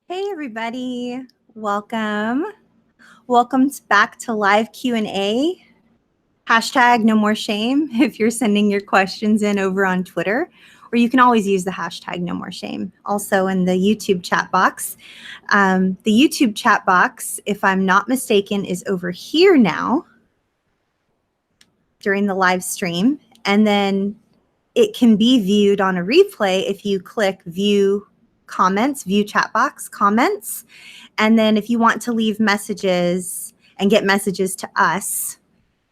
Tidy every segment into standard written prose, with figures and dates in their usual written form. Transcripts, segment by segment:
Hey everybody, welcome. Welcome back to live Q&A. Hashtag no more shame if you're sending your questions in over on Twitter, or you can always use the hashtag no more shame. Also in the YouTube chat box. The YouTube chat box, if I'm not mistaken, is over here now during the live stream. And then it can be viewed on a replay if you click view comments, view chat box comments. And then if you want to leave messages and get messages to us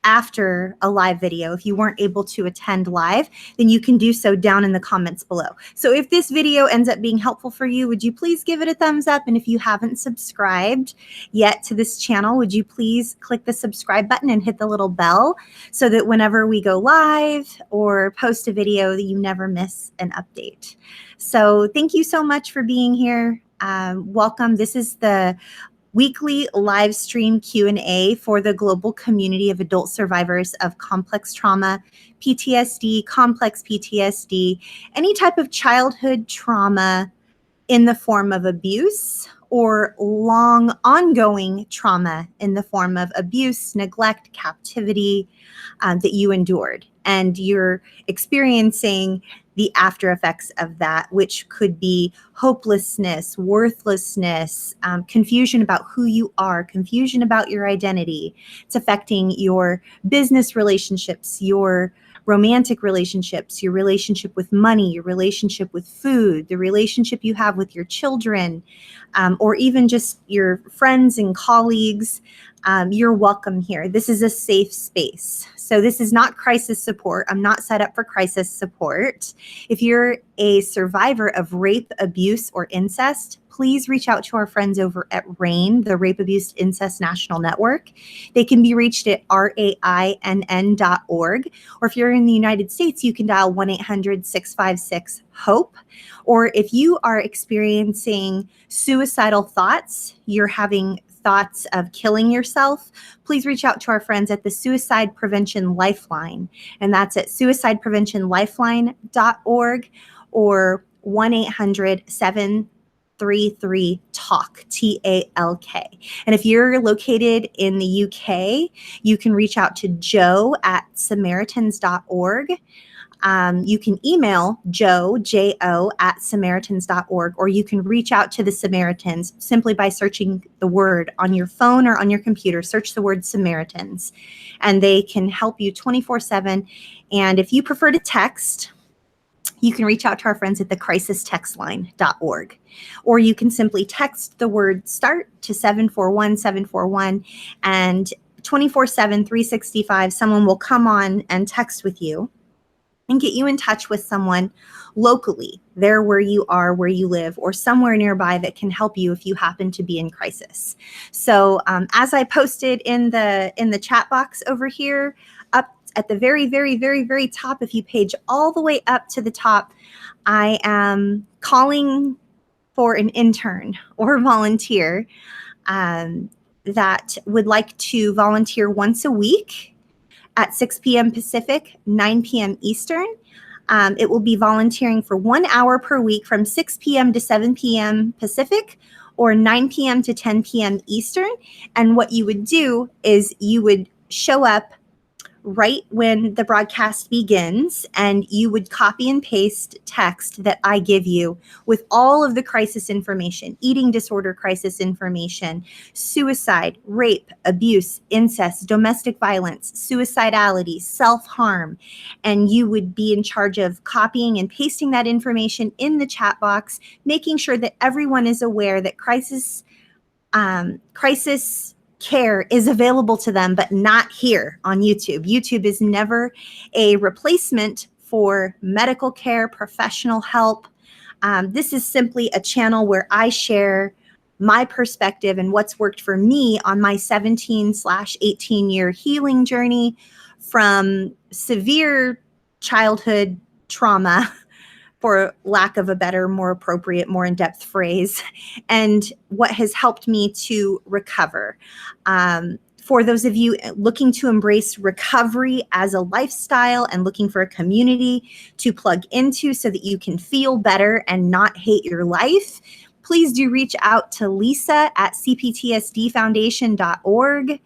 after a live video, if you weren't able to attend live, then you can do so down in the comments below. So if this video ends up being helpful for you, would you please give it a thumbs up? And if you haven't subscribed yet to this channel, would you please click the subscribe button and hit the little bell so that whenever we go live or post a video, that you never miss an update. So thank you so much for being here. Welcome. This is the weekly live stream Q&A for the global community of adult survivors of complex trauma, PTSD, complex PTSD, any type of childhood trauma in the form of abuse or long ongoing trauma in the form of abuse, neglect, captivity that you endured. And you're experiencing the after effects of that, which could be hopelessness, worthlessness, confusion about who you are, confusion about your identity. It's affecting your business relationships, your romantic relationships, your relationship with money, your relationship with food, the relationship you have with your children, or even just your friends and colleagues. You're welcome here. This is a safe space. So this is not crisis support. I'm not set up for crisis support. If you're a survivor of rape, abuse, or incest, please reach out to our friends over at RAINN, the Rape, Abuse, Incest National Network. They can be reached at rainn.org. Or if you're in the United States, you can dial 1-800-656-HOPE. Or if you are experiencing suicidal thoughts, you're having thoughts of killing yourself, please reach out to our friends at the Suicide Prevention Lifeline. And that's at suicidepreventionlifeline.org or 1-800-733-TALK, TALK. And if you're located in the UK, you can reach out to Joe at samaritans.org. You can email Joe, J-O, at samaritans.org, or you can reach out to the Samaritans simply by searching the word on your phone or on your computer. Search the word Samaritans, and they can help you 24/7. And if you prefer to text, you can reach out to our friends at the crisistextline.org, or you can simply text the word START to 741-741, and 24/7, 365, someone will come on and text with you and get you in touch with someone locally, there where you are, where you live, or somewhere nearby that can help you if you happen to be in crisis. So as I posted in the chat box over here, up at the very, very, very, very top, if you page all the way up to the top, I am calling for an intern or volunteer that would like to volunteer once a week at 6 p.m. Pacific, 9 p.m. Eastern. It will be volunteering for 1 hour per week from 6 p.m. to 7 p.m. Pacific or 9 p.m. to 10 p.m. Eastern. And what you would do is you would show up right when the broadcast begins, and you would copy and paste text that I give you with all of the crisis information, eating disorder crisis information, suicide, rape, abuse, incest, domestic violence, suicidality, self-harm, and you would be in charge of copying and pasting that information in the chat box, making sure that everyone is aware that crisis care is available to them, but not here on YouTube. YouTube is never a replacement for medical care, professional help. This is simply a channel where I share my perspective and what's worked for me on my 17/18-year healing journey from severe childhood trauma, for lack of a better, more appropriate, more in-depth phrase, and what has helped me to recover. For those of you looking to embrace recovery as a lifestyle and looking for a community to plug into so that you can feel better and not hate your life, please do reach out to Lisa at cptsdfoundation.org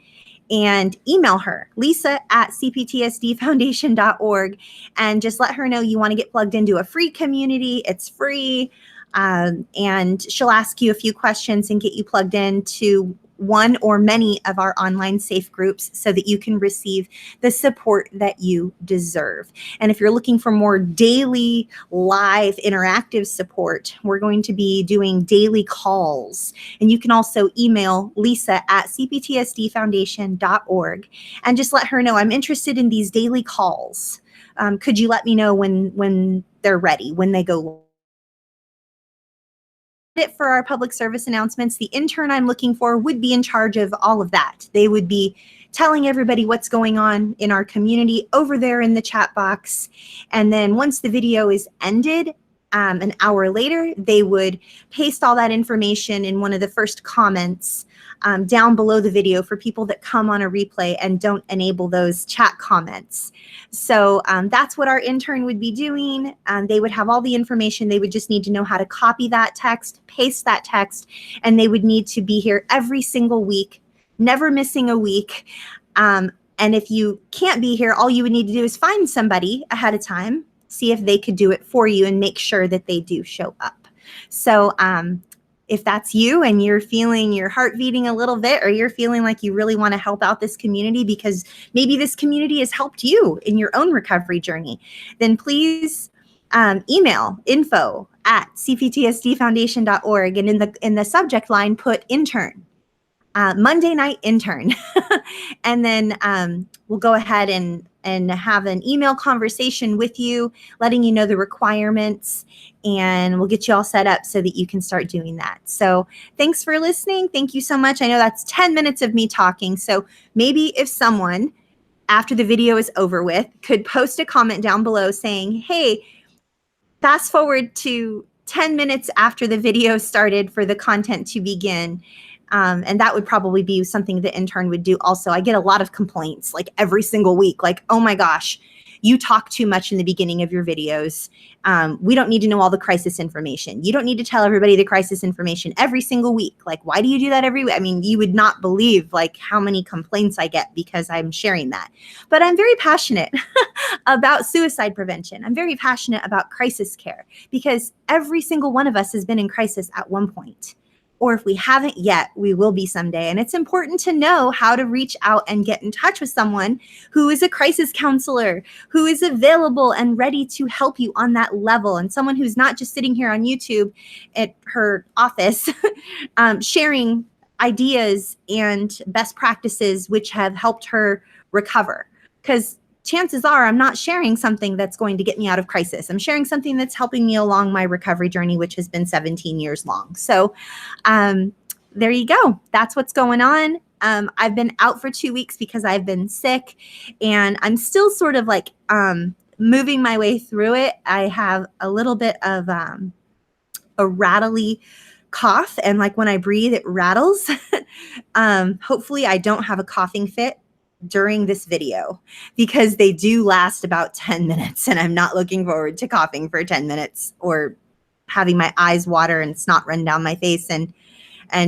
and email her, Lisa at cptsdfoundation.org, and just let her know you want to get plugged into a free community. It's free. And she'll ask you a few questions and get you plugged into one or many of our online safe groups so that you can receive the support that you deserve. And if you're looking for more daily live interactive support, we're going to be doing daily calls. And you can also email Lisa at cptsdfoundation.org and just let her know, I'm interested in these daily calls. Could you let me know when they're ready, when they go? It for our public service announcements. The intern I'm looking for would be in charge of all of that. They would be telling everybody what's going on in our community over there in the chat box. And then once the video is ended, an hour later, they would paste all that information in one of the first comments down below the video for people that come on a replay and don't enable those chat comments. So that's what our intern would be doing. They would have all the information. They would just need to know how to copy that text, paste that text, and they would need to be here every single week, never missing a week. And if you can't be here, all you would need to do is find somebody ahead of time, see if they could do it for you, and make sure that they do show up. So if that's you and you're feeling your heart beating a little bit, or you're feeling like you really want to help out this community because maybe this community has helped you in your own recovery journey, then please email info@cptsdfoundation.org, and in the subject line put intern. Monday night intern. And then we'll go ahead and have an email conversation with you, letting you know the requirements, and we'll get you all set up so that you can start doing that. So thanks for listening. Thank you so much. I know that's 10 minutes of me talking. So maybe if someone, after the video is over with, could post a comment down below saying, hey, fast forward to 10 minutes after the video started for the content to begin. And that would probably be something the intern would do also. I get a lot of complaints like every single week, like, oh my gosh, you talk too much in the beginning of your videos. We don't need to know all the crisis information. You don't need to tell everybody the crisis information every single week. Like, why do you do that every week? I mean, you would not believe like how many complaints I get because I'm sharing that. But I'm very passionate about suicide prevention. I'm very passionate about crisis care because every single one of us has been in crisis at one point. Or if we haven't yet, we will be someday. And it's important to know how to reach out and get in touch with someone who is a crisis counselor, who is available and ready to help you on that level. And someone who's not just sitting here on YouTube at her office sharing ideas and best practices which have helped her recover. Because chances are I'm not sharing something that's going to get me out of crisis. I'm sharing something that's helping me along my recovery journey, which has been 17 years long. So there you go. That's what's going on. I've been out for 2 weeks because I've been sick, and I'm still sort of like moving my way through it. I have a little bit of a rattly cough, and like when I breathe, it rattles. Hopefully I don't have a coughing fit during this video because they do last about 10 minutes, and I'm not looking forward to coughing for 10 minutes or having my eyes water and snot run down my face and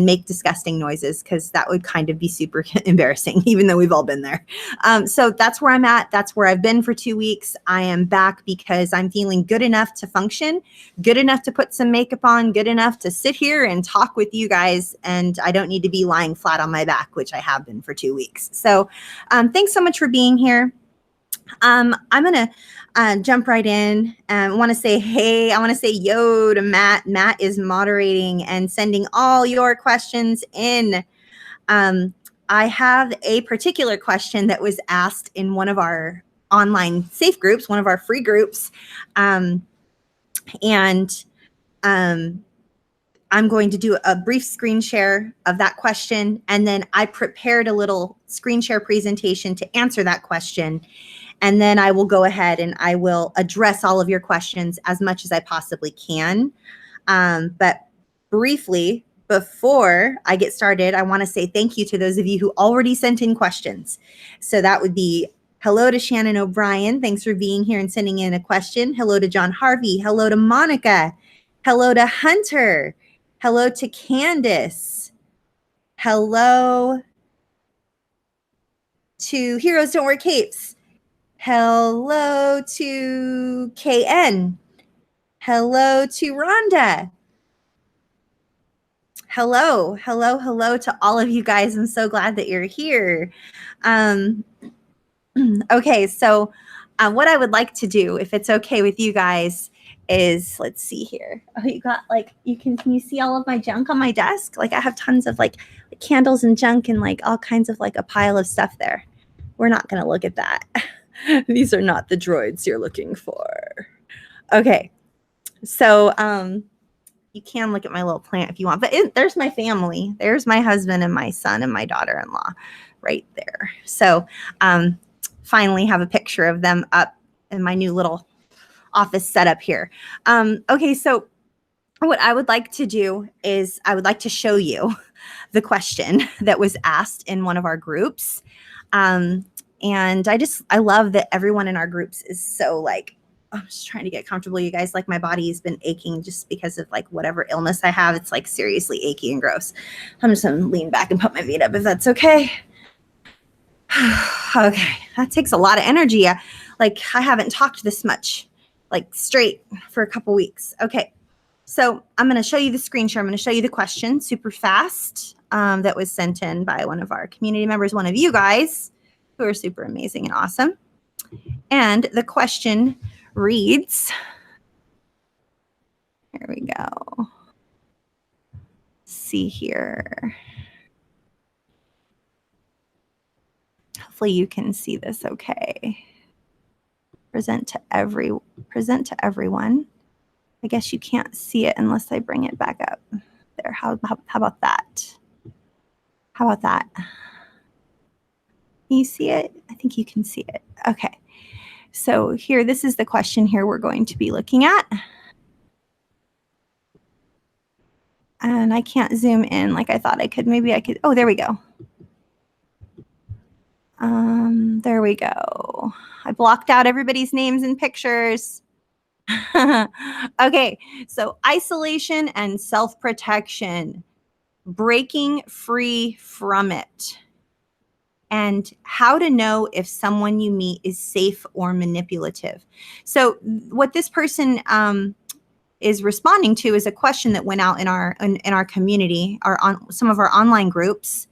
make disgusting noises, because that would kind of be super embarrassing, even though we've all been there. So that's where I'm at. That's where I've been for 2 weeks. I am back because I'm feeling good enough to function, good enough to put some makeup on, good enough to sit here and talk with you guys. And I don't need to be lying flat on my back, which I have been for 2 weeks. So thanks so much for being here. I'm going to jump right in. I want to say, hey, I want to say yo to Matt. Matt is moderating and sending all your questions in. I have a particular question that was asked in one of our online safe groups, one of our free groups. I'm going to do a brief screen share of that question. And then I prepared a little screen share presentation to answer that question. And then I will go ahead and I will address all of your questions as much as I possibly can. But briefly, before I get started, I want to say thank you to those of you who already sent in questions. So that would be hello to Shannon O'Brien. Thanks for being here and sending in a question. Hello to John Harvey. Hello to Monica. Hello to Hunter. Hello to Candace. Hello to Heroes Don't Wear Capes. Hello to KN. Hello to Rhonda. Hello to all of you guys. I'm so glad that you're here. Okay, so what I would like to do, if it's okay with you guys, is, let's see here. Oh, you got like, can you see all of my junk on my desk? Like I have tons of like candles and junk and like all kinds of like a pile of stuff there. We're not going to look at that. These are not the droids you're looking for. Okay, so you can look at my little plant if you want, but there's my family. There's my husband and my son and my daughter-in-law right there. So finally have a picture of them up in my new little office setup here. Okay, so what I would like to do is I would like to show you the question that was asked in one of our groups. And I love that everyone in our groups is so like, I'm just trying to get comfortable, you guys. Like my body has been aching just because of like whatever illness I have. It's like seriously achy and gross. I'm just gonna lean back and put my feet up if that's okay. Okay, that takes a lot of energy. Like I haven't talked this much, like straight for a couple weeks. Okay, so I'm going to show you the screen share. I'm going to show you the question super fast that was sent in by one of our community members, one of you guys who are super amazing and awesome. And the question reads, here we go. Let's see here. Hopefully you can see this okay. Present to everyone. I guess you can't see it unless I bring it back up. There, how about that? How about that? Can you see it? I think you can see it. Okay. So here, this is the question here we're going to be looking at. And I can't zoom in like I thought I could. Maybe I could. Oh, there we go. There we go. I blocked out everybody's names and pictures. Okay, so isolation and self-protection, breaking free from it, and how to know if someone you meet is safe or manipulative. So what this person is responding to is a question that went out in our community, on some of our online groups.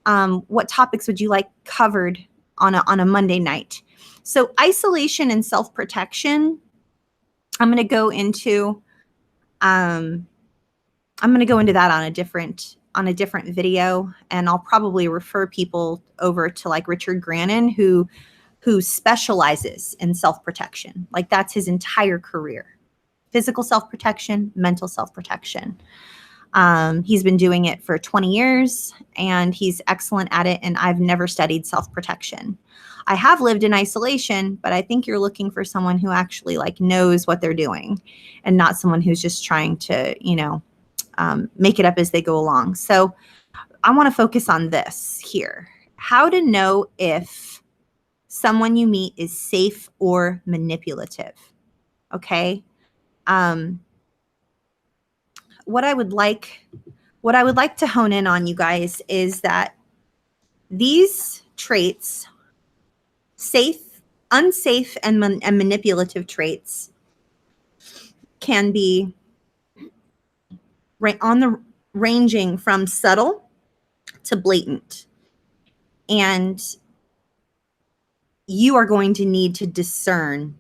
What topics would you like covered on a Monday night? So isolation and self-protection, I'm going to go into that on a different video, and I'll probably refer people over to like Richard Grannon, who specializes in self-protection. Like that's his entire career. Physical self-protection, mental self-protection. He's been doing it for 20 years and he's excellent at it. And I've never studied self-protection. I have lived in isolation, but I think you're looking for someone who actually like knows what they're doing and not someone who's just trying to, make it up as they go along. So I want to focus on this here. How to know if someone you meet is safe or manipulative. Okay. What I would like to hone in on, you guys, is that these traits, safe, unsafe, and manipulative traits, can be ranging from subtle to blatant. And you are going to need to discern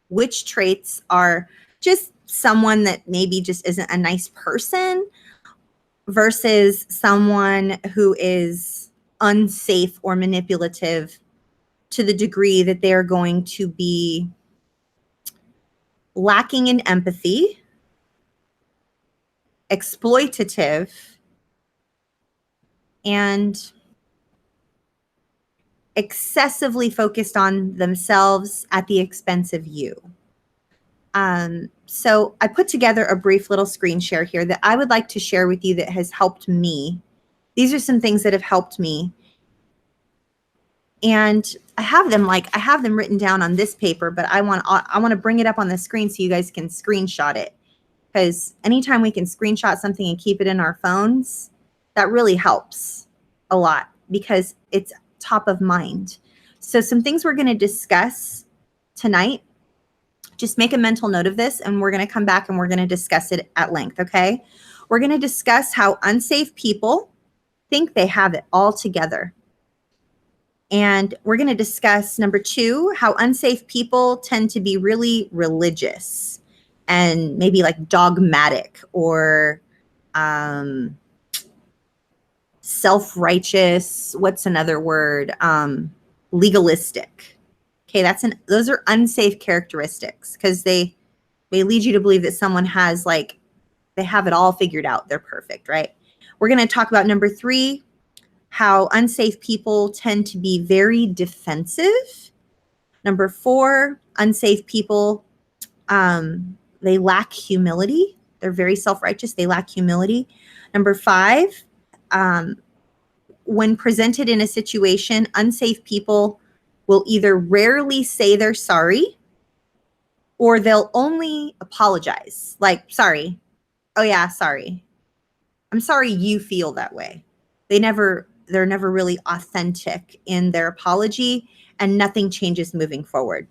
which traits are just someone that maybe just isn't a nice person versus someone who is unsafe or manipulative to the degree that they're going to be lacking in empathy, exploitative, and excessively focused on themselves at the expense of you. So I put together a brief little screen share here that I would like to share with you that has helped me. These are some things that have helped me. And I have them written down on this paper, but I want to bring it up on the screen so you guys can screenshot it. because anytime we can screenshot something and keep it in our phones, that really helps a lot because it's top of mind. So some things we're going to discuss tonight, just make a mental note of this, and we're going to come back and we're going to discuss it at length, okay? We're going to discuss how unsafe people think they have it all together. And we're going to discuss, number 2, how unsafe people tend to be really religious and maybe like dogmatic or self-righteous. What's another word? Legalistic. Okay, those are unsafe characteristics because they lead you to believe that someone has they have it all figured out. They're perfect, right? We're going to talk about number 3, how unsafe people tend to be very defensive. Number 4, unsafe people, they lack humility. They're very self-righteous. They lack humility. Number 5, when presented in a situation, unsafe people will either rarely say they're sorry or they'll only apologize. Like, sorry. Oh yeah, sorry. I'm sorry you feel that way. They're never really authentic in their apology, and nothing changes moving forward.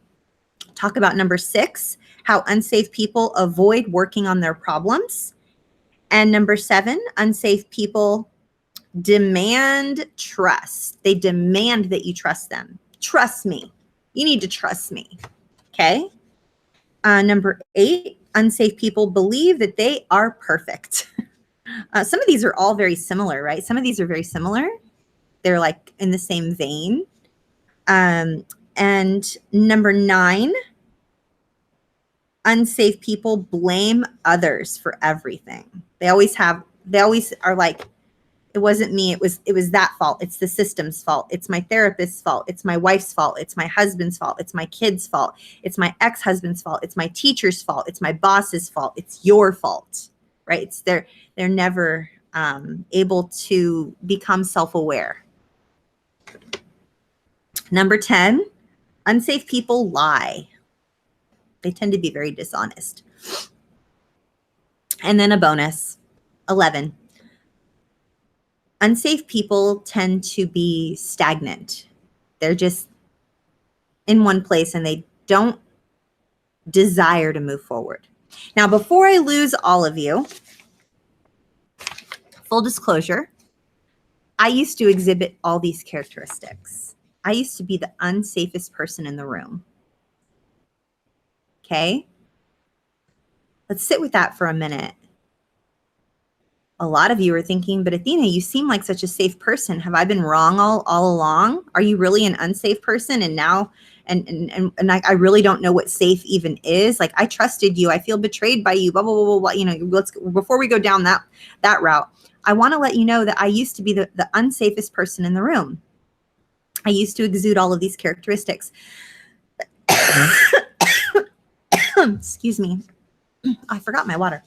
Talk about number 6, how unsafe people avoid working on their problems. And number 7, unsafe people demand trust. They demand that you trust them. Trust me. You need to trust me. Okay. Number 8, unsafe people believe that they are perfect. Some of these are all very similar, right? Some of these are very similar. They're like in the same vein. And number 9, unsafe people blame others for everything. They always are like, it wasn't me. It was that fault. It's the system's fault. It's my therapist's fault. It's my wife's fault. It's my husband's fault. It's my kid's fault. It's my ex-husband's fault. It's my teacher's fault. It's my boss's fault. It's your fault, right? They're never able to become self-aware. Number 10, unsafe people lie. They tend to be very dishonest. And then a bonus, 11. Unsafe people tend to be stagnant. They're just in one place and they don't desire to move forward. Now, before I lose all of you, full disclosure, I used to exhibit all these characteristics. I used to be the unsafest person in the room. Okay? Let's sit with that for a minute. A lot of you are thinking, but Athena, you seem like such a safe person. Have I been wrong all along? Are you really an unsafe person? And now, and I really don't know what safe even is. Like, I trusted you. I feel betrayed by you, blah, blah, blah, blah, blah. You know, before we go down that route, I want to let you know that I used to be the unsafest person in the room. I used to exude all of these characteristics. Excuse me. I forgot my water.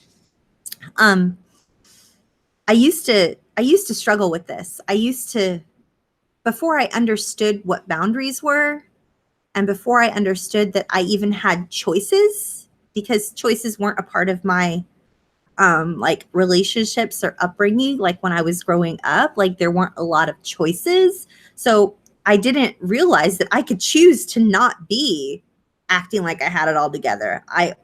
I used to struggle with this. Before I understood what boundaries were, and before I understood that I even had choices, because choices weren't a part of my like relationships or upbringing. Like when I was growing up, like there weren't a lot of choices. So I didn't realize that I could choose to not be acting like I had it all together. I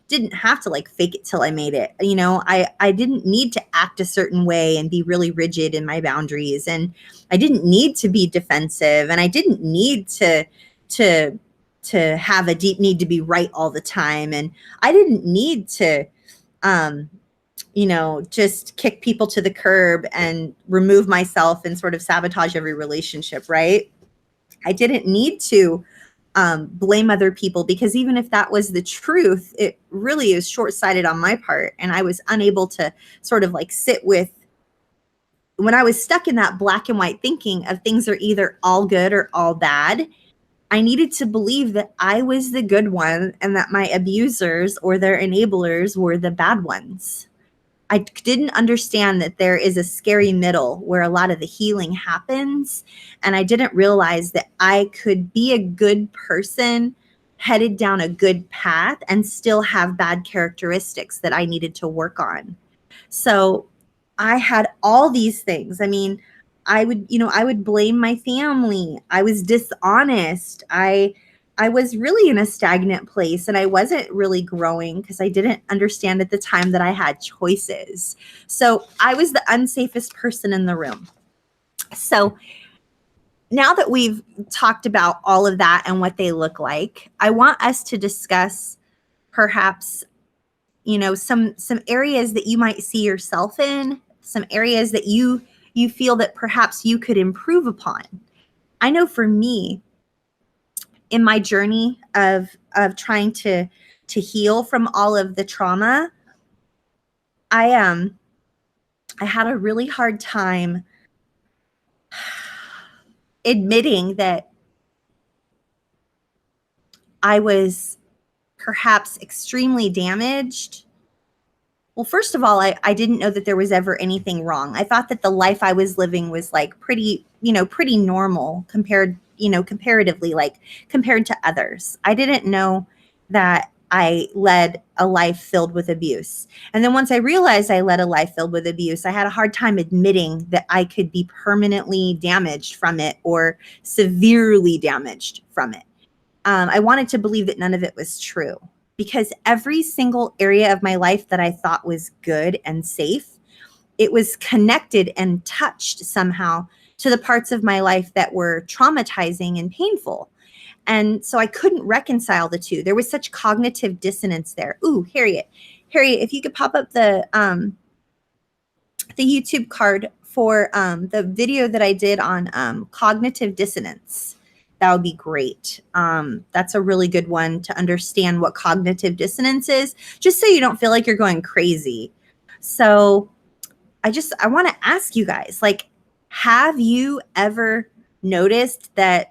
didn't have to like fake it till I made it. You know, I didn't need to act a certain way and be really rigid in my boundaries. And I didn't need to be defensive, and I didn't need to have a deep need to be right all the time. And I didn't need to, you know, just kick people to the curb and remove myself and sort of sabotage every relationship, right? I didn't need to blame other people, because even if that was the truth, it really is short-sighted on my part. And I was unable to sort of like sit with, when I was stuck in that black and white thinking of things are either all good or all bad, I needed to believe that I was the good one and that my abusers or their enablers were the bad ones. I didn't understand that there is a scary middle where a lot of the healing happens. And I didn't realize that I could be a good person, headed down a good path and still have bad characteristics that I needed to work on. So I had all these things. I mean, I would blame my family. I was dishonest. I was really in a stagnant place, and I wasn't really growing because I didn't understand at the time that I had choices. So I was the unsafest person in the room. So now that we've talked about all of that and what they look like, I want us to discuss perhaps, some areas that you might see yourself in, some areas that you feel that perhaps you could improve upon. I know for me, in my journey of trying to heal from all of the trauma, I had a really hard time admitting that I was perhaps extremely damaged. Well, first of all, I didn't know that there was ever anything wrong. I thought that the life I was living was like pretty normal comparatively, like compared to others. I didn't know that I led a life filled with abuse. And then once I realized I led a life filled with abuse, I had a hard time admitting that I could be permanently damaged from it or severely damaged from it. I wanted to believe that none of it was true, because every single area of my life that I thought was good and safe, it was connected and touched somehow to the parts of my life that were traumatizing and painful. And so I couldn't reconcile the two. There was such cognitive dissonance there. Ooh, Harriet, if you could pop up the YouTube card for the video that I did on cognitive dissonance. That would be great. That's a really good one to understand what cognitive dissonance is, just so you don't feel like you're going crazy. So I want to ask you guys, like, have you ever noticed that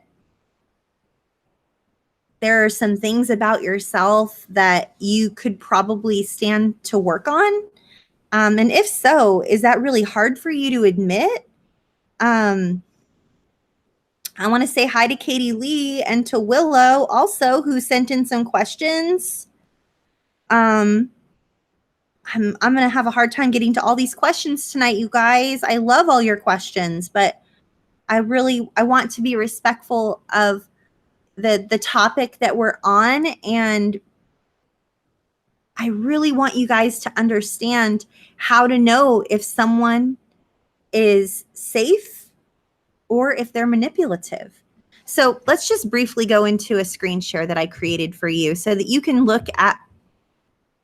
there are some things about yourself that you could probably stand to work on? And if so, is that really hard for you to admit? I want to say hi to Katie Lee and to Willow also, who sent in some questions. I'm going to have a hard time getting to all these questions tonight, you guys. I love all your questions, but I want to be respectful of the topic that we're on, and I really want you guys to understand how to know if someone is safe or if they're manipulative. So let's just briefly go into a screen share that I created for you so that you can look at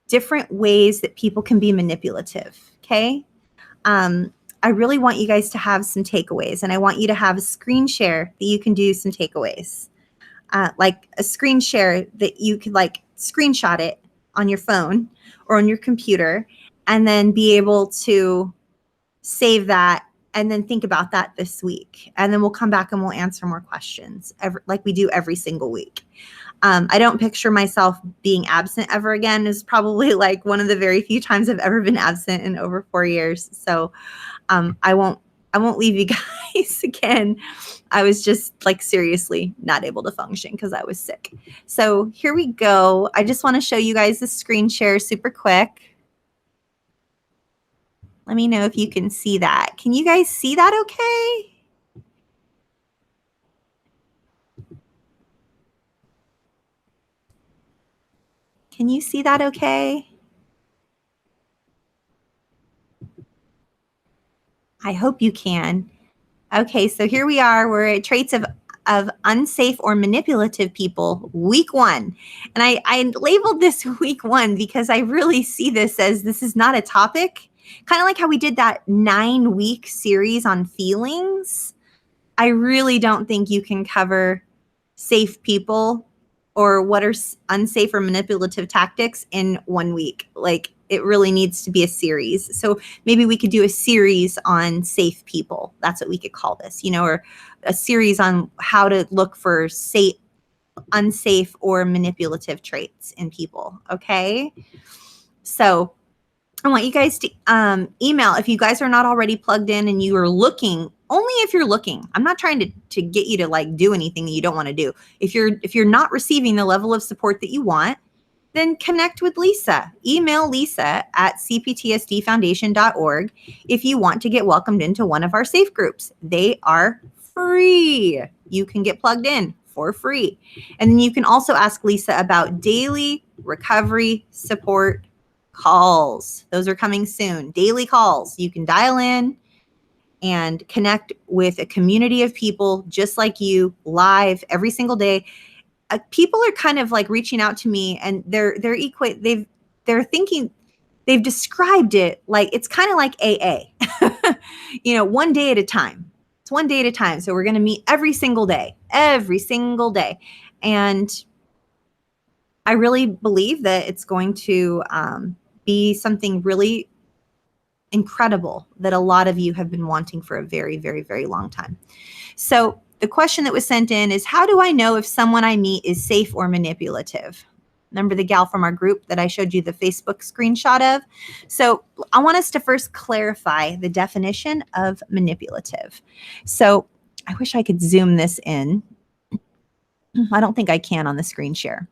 different ways that people can be manipulative, okay? I really want you guys to have some takeaways, and I want you to have a screen share that you can do some takeaways. Like a screen share that you could like screenshot it on your phone or on your computer and then be able to save that and then think about that this week. And then we'll come back and we'll answer more questions like we do every single week. I don't picture myself being absent ever again. It's probably like one of the very few times I've ever been absent in over 4 years. So I won't leave you guys again. I was just like seriously not able to function because I was sick. So here we go. I just want to show you guys the screen share super quick. Let me know if you can see that. Can you guys see that okay? Can you see that okay? I hope you can. Okay, so here we are. We're at traits of unsafe or manipulative people, week 1. And I labeled this week 1 because I really see this as this is not a topic. Kind of like how we did that 9-week series on feelings. I really don't think you can cover safe people or what are unsafe or manipulative tactics in 1 week. Like, it really needs to be a series. So maybe we could do a series on safe people. That's what we could call this, or a series on how to look for safe, unsafe or manipulative traits in people. Okay. So I want you guys to email if you guys are not already plugged in and you are looking. Only if you're looking. I'm not trying to get you to like do anything that you don't want to do. If you're not receiving the level of support that you want, then connect with Lisa. Email Lisa at cptsdfoundation.org if you want to get welcomed into one of our safe groups. They are free. You can get plugged in for free. And then you can also ask Lisa about daily recovery support calls. Those are coming soon. Daily calls. You can dial in and connect with a community of people just like you live every single day. People are kind of like reaching out to me, and they're thinking, they've described it like it's kind of like AA. One day at a time. It's one day at a time. So we're going to meet every single day. And I really believe that it's going to be something really incredible that a lot of you have been wanting for a very, very, very long time. So the question that was sent in is, how do I know if someone I meet is safe or manipulative? Remember the gal from our group that I showed you the Facebook screenshot of? So I want us to first clarify the definition of manipulative. So I wish I could zoom this in. I don't think I can on the screen share.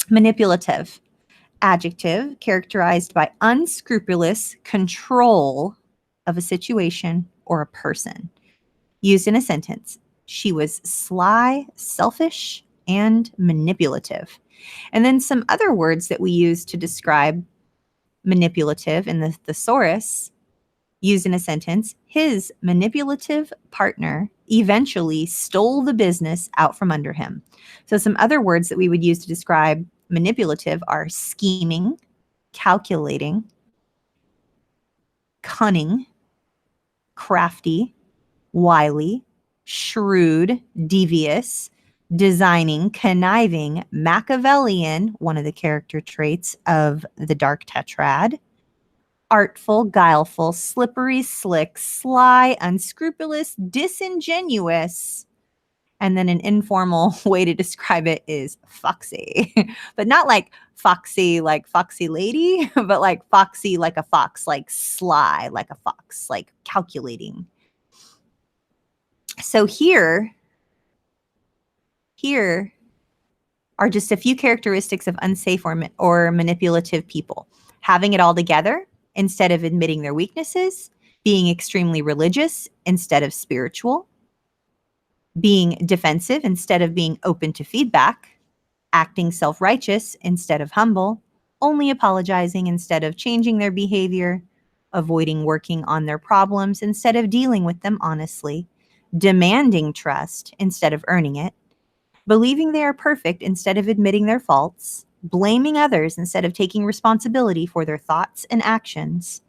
Manipulative, adjective characterized by unscrupulous control of a situation or a person. Used in a sentence, she was sly, selfish, and manipulative. And then some other words that we use to describe manipulative in the thesaurus, used in a sentence, his manipulative partner eventually stole the business out from under him. So some other words that we would use to describe manipulative are scheming, calculating, cunning, crafty, wily, shrewd, devious, designing, conniving, Machiavellian, one of the character traits of the Dark Tetrad, artful, guileful, slippery, slick, sly, unscrupulous, disingenuous. And then an informal way to describe it is foxy, but not like foxy lady, but like foxy like a fox, like sly like a fox, like calculating. So here are just a few characteristics of unsafe or manipulative people. Having it all together instead of admitting their weaknesses, being extremely religious instead of spiritual, being defensive instead of being open to feedback, acting self-righteous instead of humble, only apologizing instead of changing their behavior, avoiding working on their problems instead of dealing with them honestly, demanding trust instead of earning it, believing they are perfect instead of admitting their faults, blaming others instead of taking responsibility for their thoughts and actions,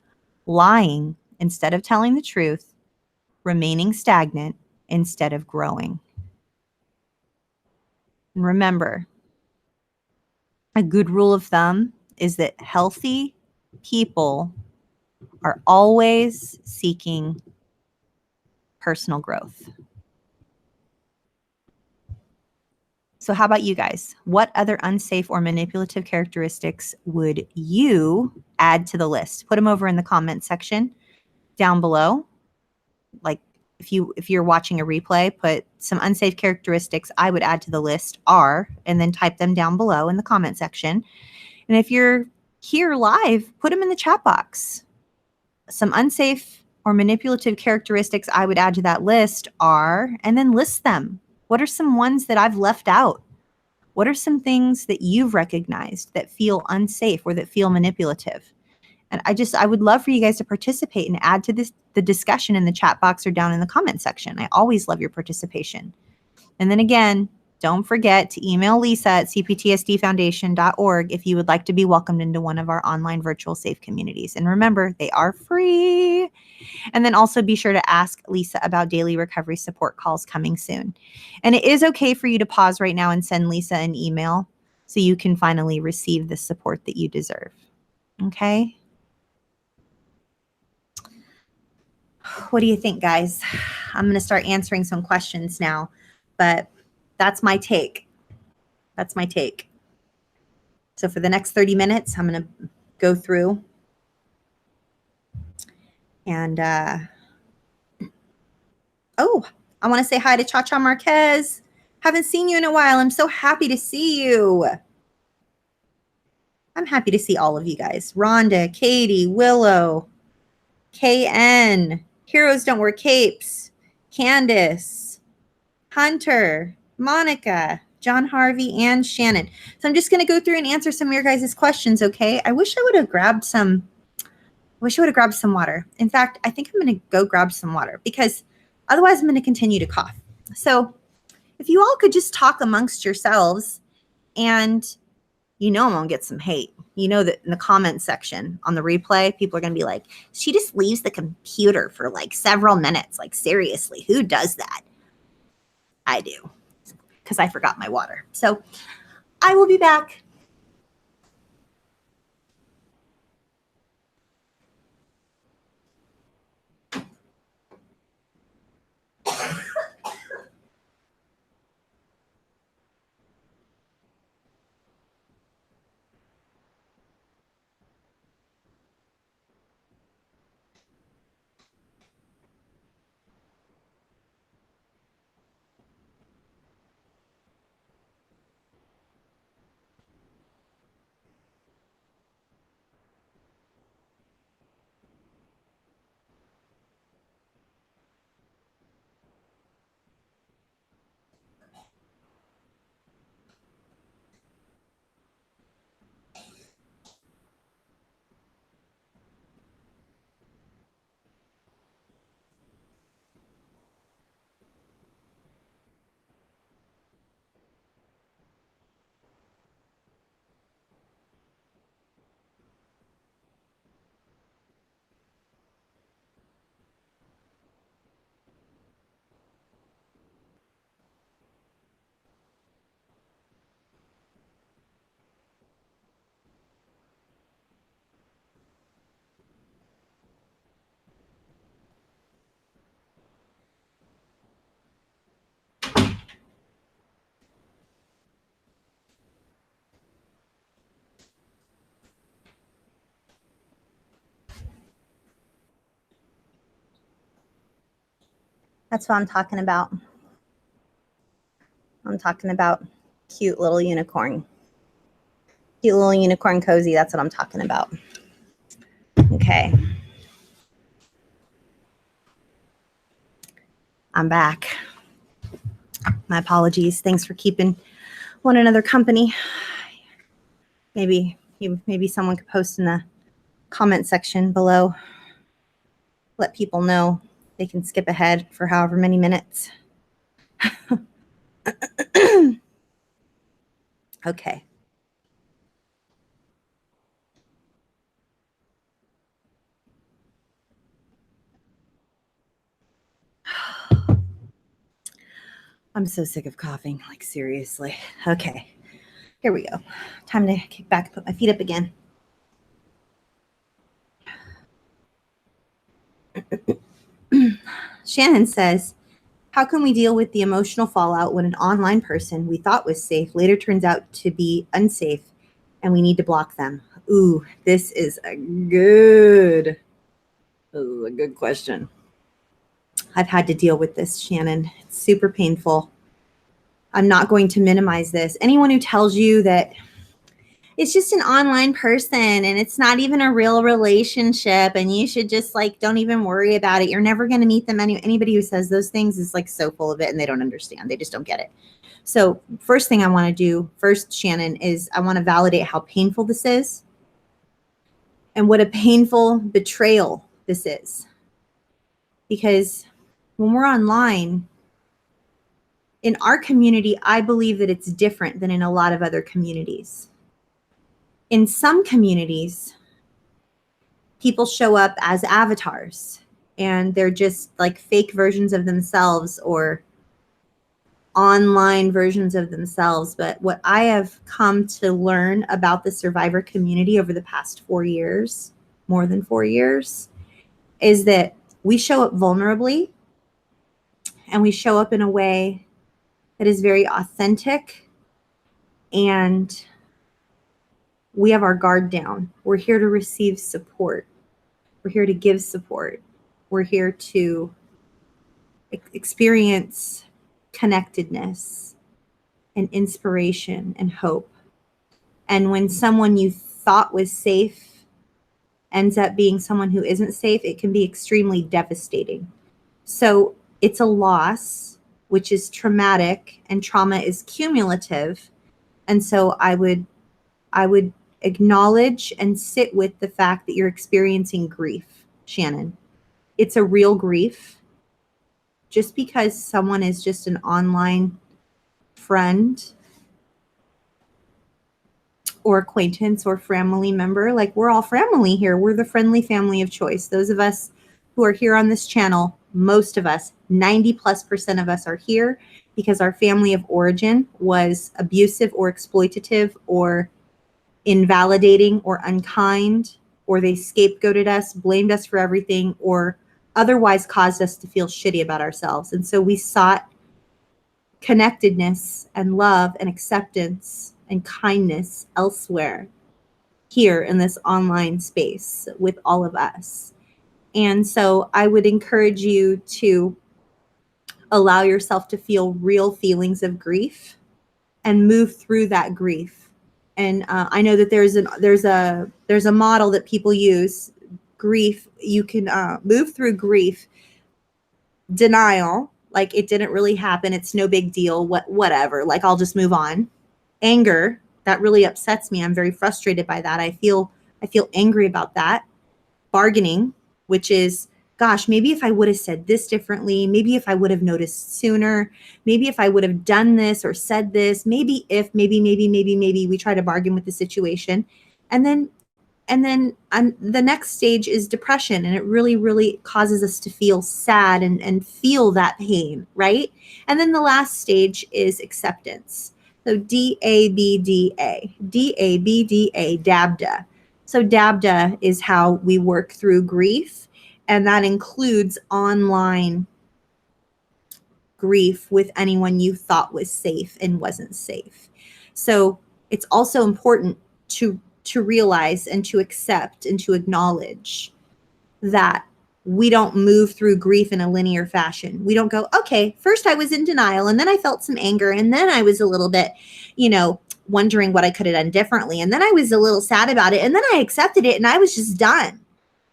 lying instead of telling the truth, remaining stagnant instead of growing. And remember, a good rule of thumb is that healthy people are always seeking personal growth. So how about you guys? What other unsafe or manipulative characteristics would you add to the list? Put them over in the comment section down below. Like if you're watching a replay, put some unsafe characteristics I would add to the list are, and then type them down below in the comment section. And if you're here live, put them in the chat box. Some unsafe or manipulative characteristics I would add to that list are, and then list them. What are some ones that I've left out? What are some things that you've recognized that feel unsafe or that feel manipulative? And I would love for you guys to participate and add to the discussion in the chat box or down in the comment section. I always love your participation. And then again, don't forget to email Lisa at cptsdfoundation.org if you would like to be welcomed into one of our online virtual safe communities. And remember, they are free. And then also be sure to ask Lisa about daily recovery support calls coming soon. And it is okay for you to pause right now and send Lisa an email so you can finally receive the support that you deserve. Okay? What do you think, guys? I'm going to start answering some questions now, but that's my take. That's my take. So for the next 30 minutes, I'm going to go through And, oh, I want to say hi to Cha-Cha Marquez. Haven't seen you in a while. I'm so happy to see you. I'm happy to see all of you guys. Rhonda, Katie, Willow, KN, Heroes Don't Wear Capes, Candace, Hunter, Monica, John Harvey, and Shannon. So I'm just going to go through and answer some of your guys' questions, okay? I wish I would have grabbed some water. In fact, I think I'm going to go grab some water because otherwise I'm going to continue to cough. So if you all could just talk amongst yourselves, and I'm going to get some hate. You know that in the comment section on the replay, people are going to be like, she just leaves the computer for like several minutes. Like, seriously, who does that? I do, because I forgot my water. So I will be back. That's what I'm talking about. I'm talking about cute little unicorn. Cute little unicorn cozy. That's what I'm talking about. Okay. I'm back. My apologies. Thanks for keeping one another company. Maybe someone could post in the comment section below. Let people know they can skip ahead for however many minutes. Okay. I'm so sick of coughing, like seriously. Okay, here we go. Time to kick back and put my feet up again. Shannon says, how can we deal with the emotional fallout when an online person we thought was safe later turns out to be unsafe and we need to block them? Ooh, this is a good question. I've had to deal with this, Shannon. It's super painful. I'm not going to minimize this. Anyone who tells you that it's just an online person and it's not even a real relationship and you should just like, don't even worry about it. You're never going to meet them. Anybody who says those things is like so full of it and they don't understand. They just don't get it. So first thing I want to do first, Shannon, is I want to validate how painful this is and what a painful betrayal this is. Because when we're online, in our community, I believe that it's different than in a lot of other communities. In some communities, people show up as avatars and they're just like fake versions of themselves or online versions of themselves. But what I have come to learn about the survivor community over the past 4 years, more than 4 years, is that we show up vulnerably and we show up in a way that is very authentic, and we have our guard down. We're here to receive support. We're here to give support. We're here to experience connectedness and inspiration and hope. And when someone you thought was safe ends up being someone who isn't safe, it can be extremely devastating. So it's a loss, which is traumatic, and trauma is cumulative. And so I would acknowledge and sit with the fact that you're experiencing grief, Shannon. It's a real grief. Just because someone is just an online friend or acquaintance or family member, like, we're all family here. We're the friendly family of choice. Those of us who are here on this channel, most of us, 90+% of us, are here because our family of origin was abusive or exploitative or invalidating or unkind, or they scapegoated us, blamed us for everything, or otherwise caused us to feel shitty about ourselves. And so we sought connectedness and love and acceptance and kindness elsewhere, here in this online space with all of us. And so I would encourage you to allow yourself to feel real feelings of grief and move through that grief. And I know that there's a model that people use. Grief, you can move through grief. Denial, like it didn't really happen, it's no big deal, whatever, like I'll just move on. Anger, that really upsets me, I'm very frustrated by that, I feel angry about that. Bargaining, which is, gosh, maybe if I would have said this differently, maybe if I would have noticed sooner, maybe if I would have done this or said this, maybe we try to bargain with the situation. And then the next stage is depression, and it really, really causes us to feel sad and feel that pain, right? And then the last stage is acceptance. So DABDA, DABDA. So DABDA is how we work through grief, and that includes online grief with anyone you thought was safe and wasn't safe. So it's also important to realize and to accept and to acknowledge that we don't move through grief in a linear fashion. We don't go, okay, first I was in denial, and then I felt some anger, and then I was a little bit, wondering what I could have done differently, and then I was a little sad about it, and then I accepted it, and I was just done.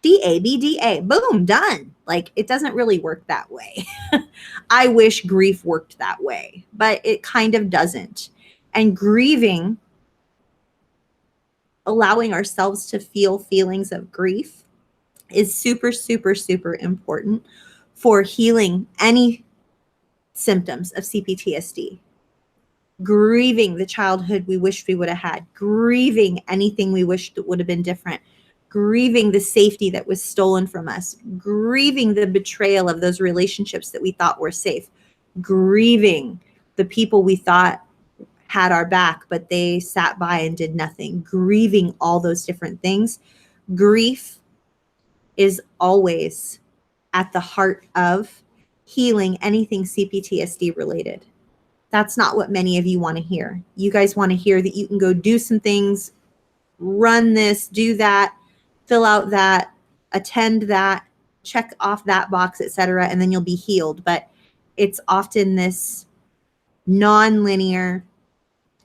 DABDA, boom, done. Like, it doesn't really work that way. I wish grief worked that way, but it kind of doesn't. And grieving, allowing ourselves to feel feelings of grief, is super, super, super important for healing any symptoms of CPTSD. Grieving the childhood we wished we would have had, grieving anything we wished would have been different, grieving the safety that was stolen from us, grieving the betrayal of those relationships that we thought were safe, grieving the people we thought had our back, but they sat by and did nothing, grieving all those different things. Grief is always at the heart of healing anything CPTSD related. That's not what many of you want to hear. You guys want to hear that you can go do some things, run this, do that, fill out that, attend that, check off that box, etc., and then you'll be healed. But it's often this non-linear,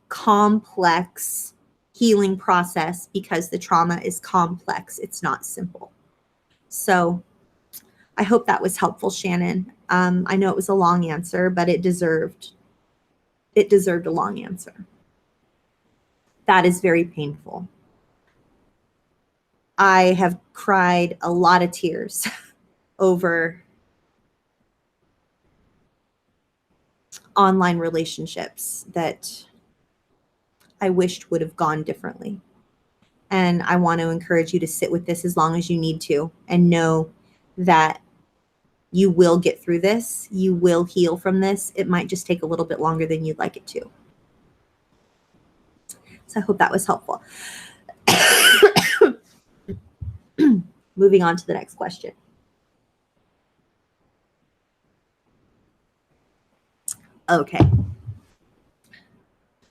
complex healing process because the trauma is complex. It's not simple. So I hope that was helpful, Shannon. I know it was a long answer, but it deserved a long answer. That is very painful. I have cried a lot of tears over online relationships that I wished would have gone differently. And I want to encourage you to sit with this as long as you need to, and know that you will get through this. You will heal from this. It might just take a little bit longer than you'd like it to. So I hope that was helpful. Moving on to the next question. Okay.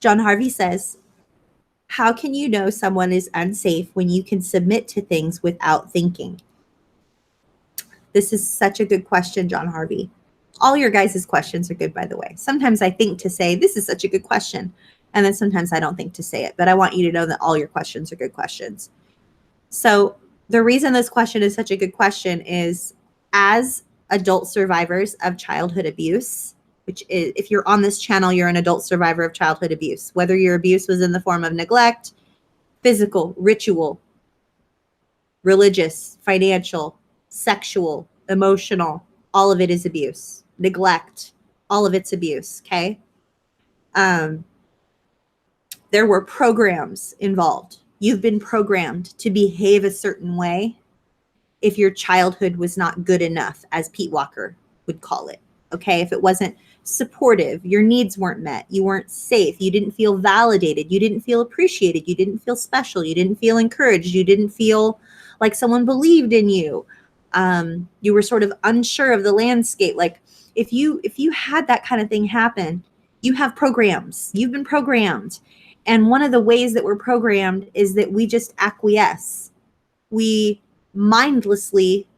John Harvey says, how can you know someone is unsafe when you can submit to things without thinking? This is such a good question, John Harvey. All your guys' questions are good, by the way. Sometimes I think to say, this is such a good question. And then sometimes I don't think to say it. But I want you to know that all your questions are good questions. So the reason this question is such a good question is, as adult survivors of childhood abuse, which is, if you're on this channel, you're an adult survivor of childhood abuse, whether your abuse was in the form of neglect, physical, ritual, religious, financial, sexual, emotional, all of it is abuse. Neglect, all of it's abuse, okay? There were programs involved. You've been programmed to behave a certain way if your childhood was not good enough, as Pete Walker would call it, okay? If it wasn't supportive, your needs weren't met, you weren't safe, you didn't feel validated, you didn't feel appreciated, you didn't feel special, you didn't feel encouraged, you didn't feel like someone believed in you. You were sort of unsure of the landscape. Like if you had that kind of thing happen, you have programs. You've been programmed. And one of the ways that we're programmed is that we just acquiesce. We mindlessly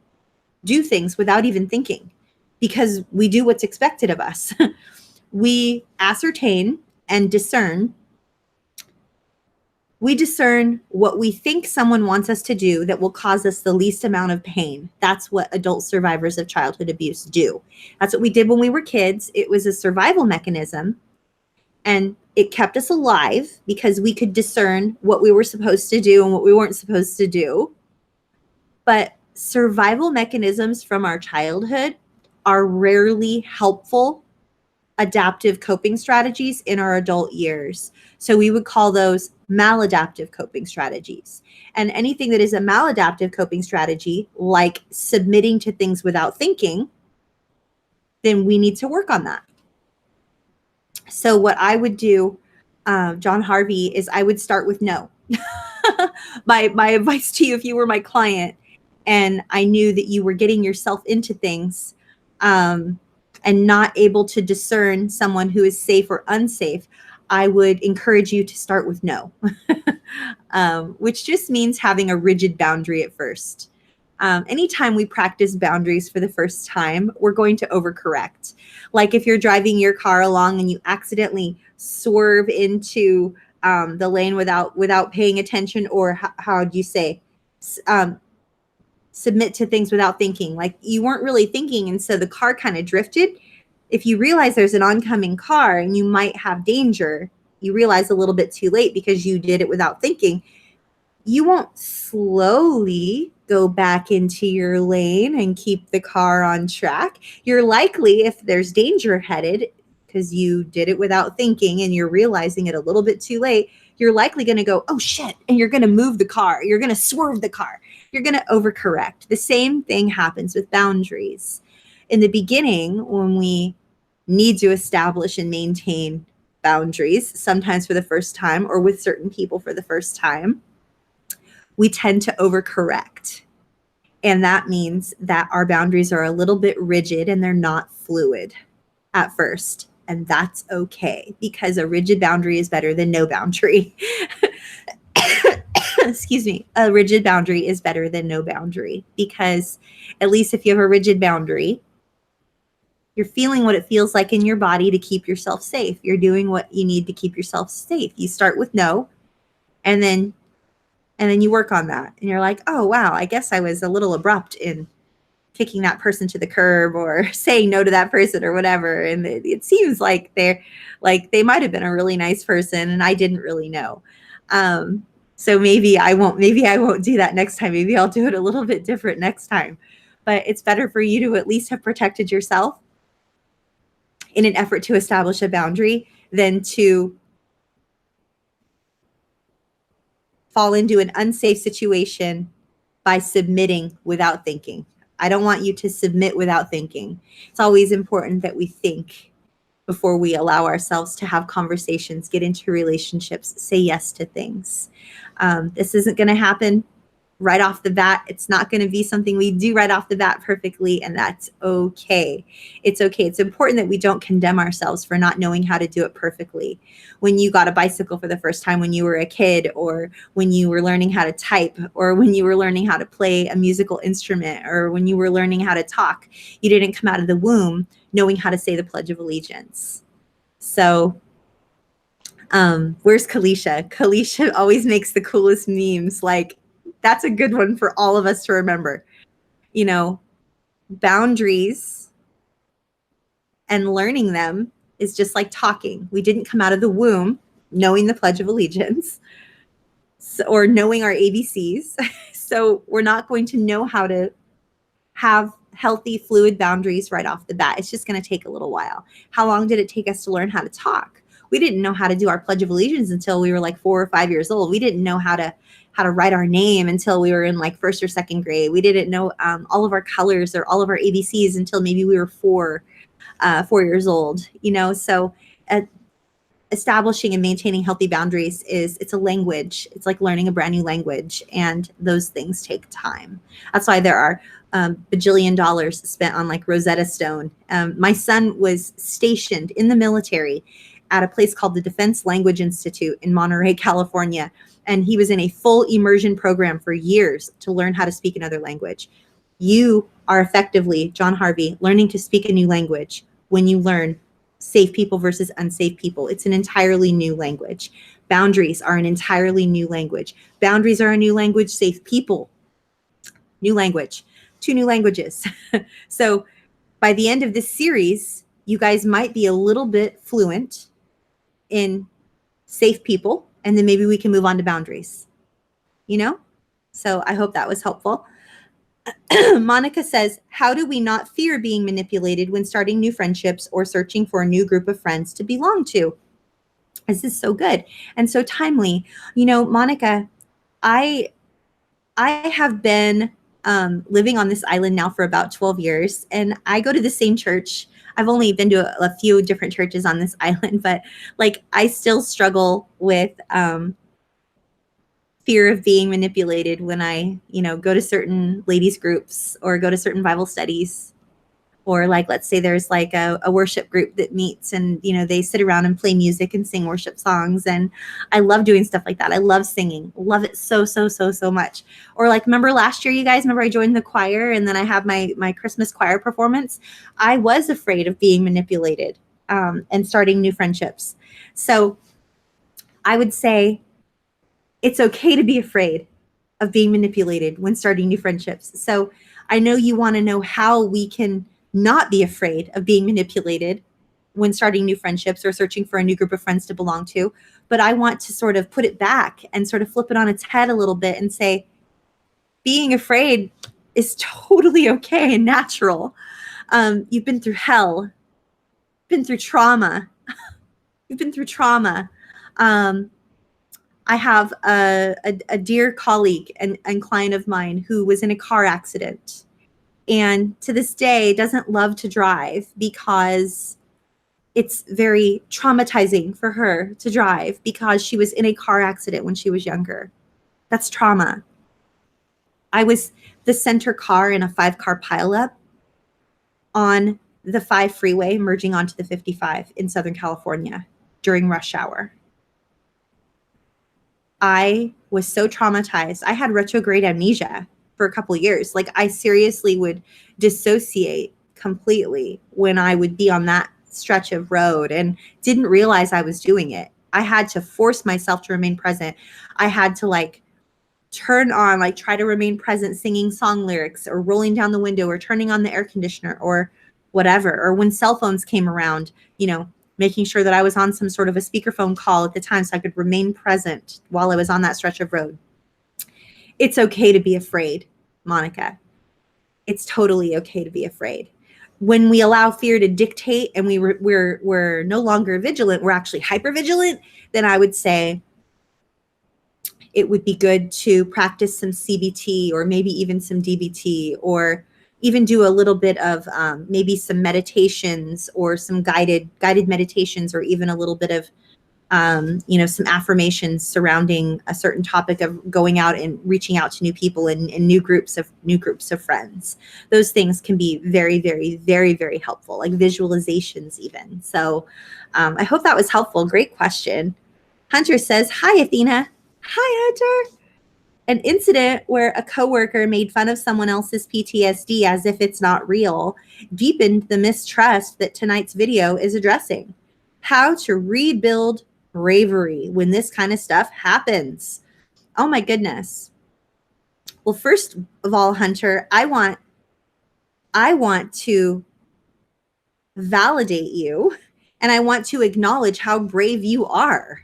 do things without even thinking because we do what's expected of us. We ascertain and discern. We discern what we think someone wants us to do that will cause us the least amount of pain. That's what adult survivors of childhood abuse do. That's what we did when we were kids. It was a survival mechanism, and it kept us alive because we could discern what we were supposed to do and what we weren't supposed to do. But survival mechanisms from our childhood are rarely helpful adaptive coping strategies in our adult years. So we would call those maladaptive coping strategies. And anything that is a maladaptive coping strategy, like submitting to things without thinking, then we need to work on that. So what I would do, John Harvey, is I would start with no. My advice to you, if you were my client and I knew that you were getting yourself into things, and not able to discern someone who is safe or unsafe, I would encourage you to start with no, which just means having a rigid boundary at first. Anytime we practice boundaries for the first time, we're going to overcorrect. Like if you're driving your car along and you accidentally swerve into the lane without paying attention, or how do you say, submit to things without thinking, like you weren't really thinking, and so the car kind of drifted. If you realize there's an oncoming car and you might have danger, you realize a little bit too late because you did it without thinking. You won't slowly go back into your lane and keep the car on track. You're likely, if there's danger headed, because you did it without thinking and you're realizing it a little bit too late, you're likely going to go, oh shit, and you're going to move the car. You're going to swerve the car. You're going to overcorrect. The same thing happens with boundaries. In the beginning, when we need to establish and maintain boundaries, sometimes for the first time or with certain people for the first time, we tend to overcorrect. And that means that our boundaries are a little bit rigid and they're not fluid at first. And that's okay, because a rigid boundary is better than no boundary. Excuse me. A rigid boundary is better than no boundary, because at least if you have a rigid boundary, you're feeling what it feels like in your body to keep yourself safe. You're doing what you need to keep yourself safe. You start with no, and then you work on that. And you're like, oh, wow, I guess I was a little abrupt in kicking that person to the curb or saying no to that person or whatever. And it seems like they might have been a really nice person and I didn't really know. So maybe I won't do that next time. Maybe I'll do it a little bit different next time. But it's better for you to at least have protected yourself in an effort to establish a boundary than to fall into an unsafe situation by submitting without thinking. I don't want you to submit without thinking. It's always important that we think before we allow ourselves to have conversations, get into relationships, say yes to things. This isn't going to happen right off the bat. It's not going to be something we do right off the bat perfectly, and that's okay. It's okay. It's important that we don't condemn ourselves for not knowing how to do it perfectly. When you got a bicycle for the first time when you were a kid, or when you were learning how to type, or when you were learning how to play a musical instrument, or when you were learning how to talk, you didn't come out of the womb knowing how to say the Pledge of Allegiance. So where's Kalisha? Kalisha always makes the coolest memes. Like, that's a good one for all of us to remember. You know, boundaries and learning them is just like talking. We didn't come out of the womb knowing the Pledge of Allegiance or knowing our ABCs. So we're not going to know how to have healthy, fluid boundaries right off the bat. It's just going to take a little while. How long did it take us to learn how to talk? We didn't know how to do our Pledge of Allegiance until we were like 4 or 5 years old. We didn't know how to write our name until we were in like first or second grade. We didn't know all of our colors or all of our ABCs until maybe we were 4 years old. You know, so establishing and maintaining healthy boundaries it's a language. It's like learning a brand new language, and those things take time. That's why there are bajillion dollars spent on like Rosetta Stone. My son was stationed in the military at a place called the Defense Language Institute in Monterey, California. And he was in a full immersion program for years to learn how to speak another language. You are effectively, John Harvey, learning to speak a new language when you learn safe people versus unsafe people. It's an entirely new language. Boundaries are an entirely new language. Boundaries are a new language. Safe people, new language, 2 new languages. So by the end of this series, you guys might be a little bit fluent in safe people, and then maybe we can move on to boundaries, you know? So I hope that was helpful. Monica says, how do we not fear being manipulated when starting new friendships or searching for a new group of friends to belong to? This is so good and so timely. You know, Monica, I have been living on this island now for about 12 years, and I go to the same church. I've only been to a few different churches on this island, but like I still struggle with fear of being manipulated when I, you know, go to certain ladies groups or go to certain Bible studies, or like, let's say there's like a worship group that meets and, you know, they sit around and play music and sing worship songs. And I love doing stuff like that. I love singing, love it so much. Or like, remember last year, you guys, remember I joined the choir and then I have my Christmas choir performance. I was afraid of being manipulated and starting new friendships. So I would say it's okay to be afraid of being manipulated when starting new friendships. So I know you want to know how we can not be afraid of being manipulated when starting new friendships or searching for a new group of friends to belong to. But I want to sort of put it back and sort of flip it on its head a little bit and say, being afraid is totally okay and natural. You've been through hell, been through trauma. You've been through trauma. I have a dear colleague and client of mine who was in a car accident, and to this day doesn't love to drive because it's very traumatizing for her to drive because she was in a car accident when she was younger. That's trauma. I was the center car in a 5-car pileup on the 5 freeway merging onto the 55 in Southern California during rush hour. I was so traumatized. I had retrograde amnesia for a couple of years. Like I seriously would dissociate completely when I would be on that stretch of road and didn't realize I was doing it. I had to force myself to remain present. I had to like turn on, like try to remain present, singing song lyrics or rolling down the window or turning on the air conditioner or whatever. Or when cell phones came around, you know, making sure that I was on some sort of a speakerphone call at the time so I could remain present while I was on that stretch of road. It's okay to be afraid, Monica. It's totally okay to be afraid. When we allow fear to dictate and we're no longer vigilant, we're actually hypervigilant, then I would say it would be good to practice some CBT or maybe even some DBT, or even do a little bit of maybe some meditations or some guided meditations, or even a little bit of some affirmations surrounding a certain topic of going out and reaching out to new people and new groups of friends. Those things can be very, very, very, very helpful, like visualizations even. So I hope that was helpful. Great question. Hunter says, hi, Athena. Hi, Hunter. An incident where a coworker made fun of someone else's PTSD as if it's not real deepened the mistrust that tonight's video is addressing. How to rebuild bravery when this kind of stuff happens. Oh my goodness. Well, first of all, Hunter, I want to validate you, and I want to acknowledge how brave you are.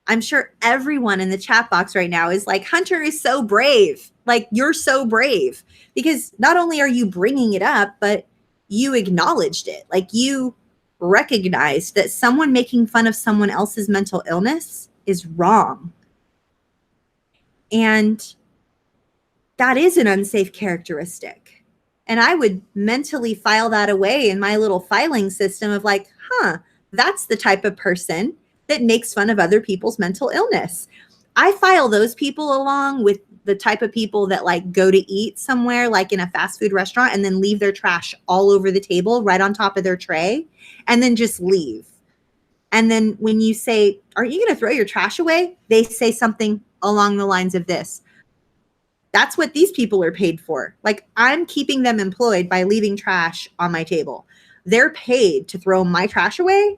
I'm sure everyone in the chat box right now is like, Hunter is so brave. Like, you're so brave, because not only are you bringing it up, but you acknowledged it. Like, you recognized that someone making fun of someone else's mental illness is wrong. And that is an unsafe characteristic. And I would mentally file that away in my little filing system of like, that's the type of person that makes fun of other people's mental illness. I file those people along with the type of people that like go to eat somewhere, like in a fast food restaurant, and then leave their trash all over the table, right on top of their tray, and then just leave. And then when you say, aren't you going to throw your trash away? They say something along the lines of this. That's what these people are paid for. Like, I'm keeping them employed by leaving trash on my table. They're paid to throw my trash away.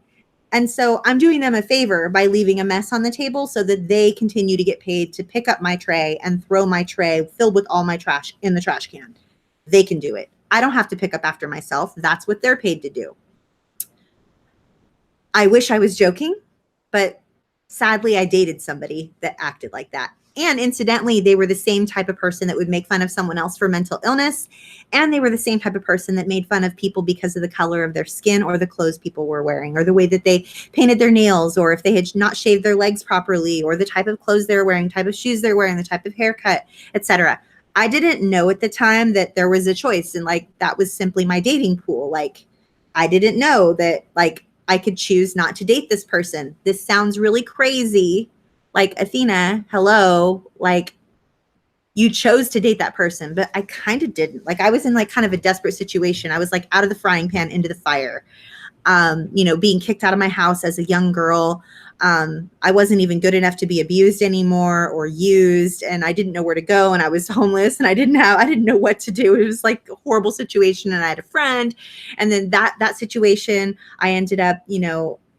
And so I'm doing them a favor by leaving a mess on the table so that they continue to get paid to pick up my tray and throw my tray filled with all my trash in the trash can. They can do it. I don't have to pick up after myself. That's what they're paid to do. I wish I was joking, but sadly, I dated somebody that acted like that. And incidentally, they were the same type of person that would make fun of someone else for mental illness. And they were the same type of person that made fun of people because of the color of their skin or the clothes people were wearing or the way that they painted their nails, or if they had not shaved their legs properly, or the type of clothes they're wearing, type of shoes they're wearing, the type of haircut, etc. I didn't know at the time that there was a choice, and like that was simply my dating pool. Like, I didn't know that like I could choose not to date this person. This sounds really crazy. Like, Athena, hello, like, you chose to date that person, but I kind of didn't. Like, I was in like kind of a desperate situation. I was like out of the frying pan into the fire, being kicked out of my house as a young girl. I wasn't even good enough to be abused anymore or used, and I didn't know where to go, and I was homeless, and I didn't know what to do. It was like a horrible situation, and I had a friend, and then that situation, I ended up,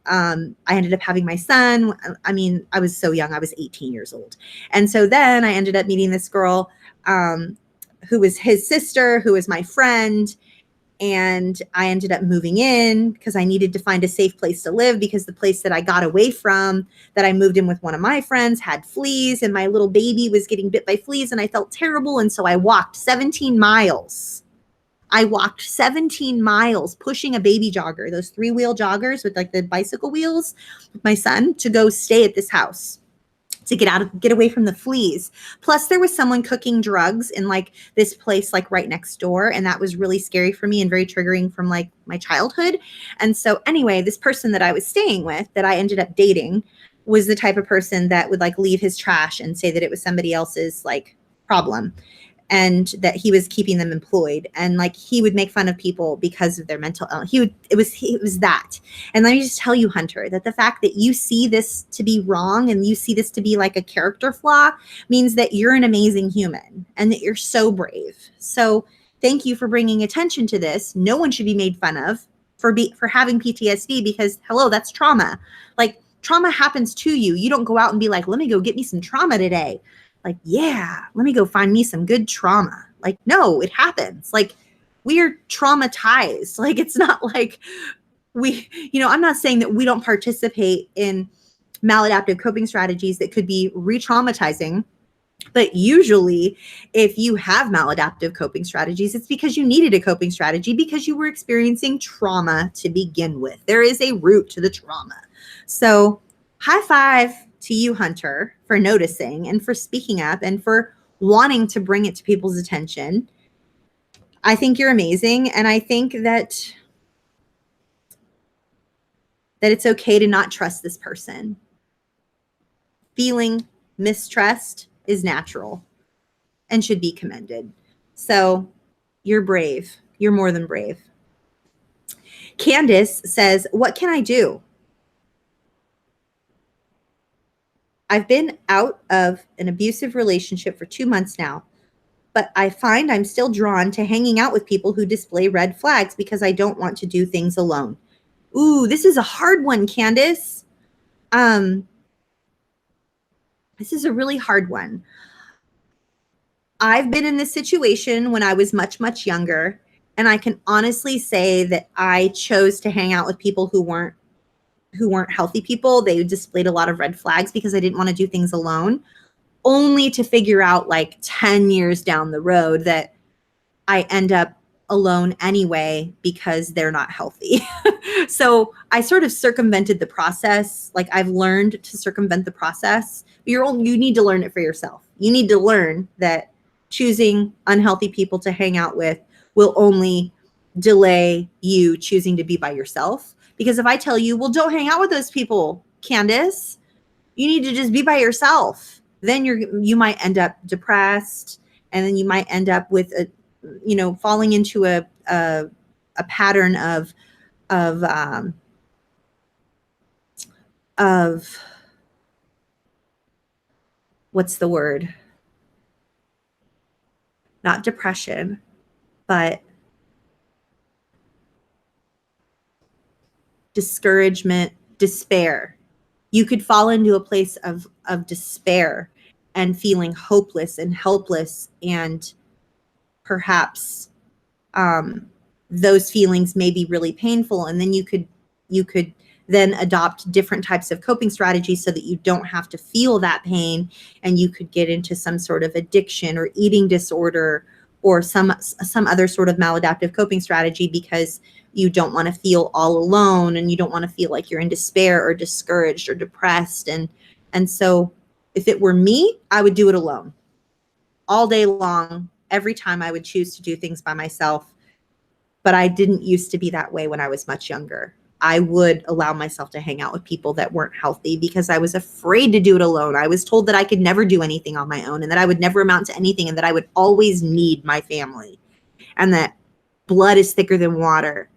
I ended up having my son. I mean, I was so young. I was 18 years old. And so then I ended up meeting this girl who was his sister, who was my friend. And I ended up moving in because I needed to find a safe place to live, because the place that I got away from, that I moved in with one of my friends, had fleas, and my little baby was getting bit by fleas, and I felt terrible. And so I walked 17 miles. I walked 17 miles pushing a baby jogger, those 3-wheel joggers with like the bicycle wheels, with my son, to go stay at this house to get away from the fleas. Plus there was someone cooking drugs in like this place like right next door. And that was really scary for me and very triggering from like my childhood. And so anyway, this person that I was staying with, that I ended up dating, was the type of person that would like leave his trash and say that it was somebody else's like problem, and that he was keeping them employed, and like he would make fun of people because of their mental illness. It was that. And let me just tell you, Hunter, that the fact that you see this to be wrong and you see this to be like a character flaw means that you're an amazing human and that you're so brave. So thank you for bringing attention to this. No one should be made fun of for having PTSD, because hello, that's trauma. Like, trauma happens to you. You don't go out and be like, let me go get me some trauma today. Like, yeah, let me go find me some good trauma. Like, no, it happens. Like, we are traumatized. Like, it's not like I'm not saying that we don't participate in maladaptive coping strategies that could be re-traumatizing. But usually, if you have maladaptive coping strategies, it's because you needed a coping strategy because you were experiencing trauma to begin with. There is a root to the trauma. So high five to you, Hunter, for noticing and for speaking up and for wanting to bring it to people's attention. I think you're amazing. And I think that that it's okay to not trust this person. Feeling mistrust is natural and should be commended. So you're brave. You're more than brave. Candace says, what can I do? I've been out of an abusive relationship for 2 months now, but I find I'm still drawn to hanging out with people who display red flags because I don't want to do things alone. Ooh, this is a hard one, Candace. This is a really hard one. I've been in this situation when I was much, much younger, and I can honestly say that I chose to hang out with people who weren't healthy people. They displayed a lot of red flags because I didn't want to do things alone, only to figure out like 10 years down the road that I end up alone anyway because they're not healthy. So I sort of circumvented the process. Like I've learned to circumvent the process. You need to learn it for yourself. You need to learn that choosing unhealthy people to hang out with will only delay you choosing to be by yourself. Because if I tell you, well, don't hang out with those people, Candace, you need to just be by yourself. Then you might end up depressed, and then you might end up with falling into a pattern of what's the word? Not depression, but discouragement, despair. You could fall into a place of despair and feeling hopeless and helpless, and perhaps those feelings may be really painful. And then you could then adopt different types of coping strategies so that you don't have to feel that pain, and you could get into some sort of addiction or eating disorder or some other sort of maladaptive coping strategy because you don't want to feel all alone and you don't want to feel like you're in despair or discouraged or depressed. And so if it were me, I would do it alone all day long. Every time I would choose to do things by myself. But I didn't used to be that way when I was much younger. I would allow myself to hang out with people that weren't healthy because I was afraid to do it alone. I was told that I could never do anything on my own and that I would never amount to anything and that I would always need my family and that blood is thicker than water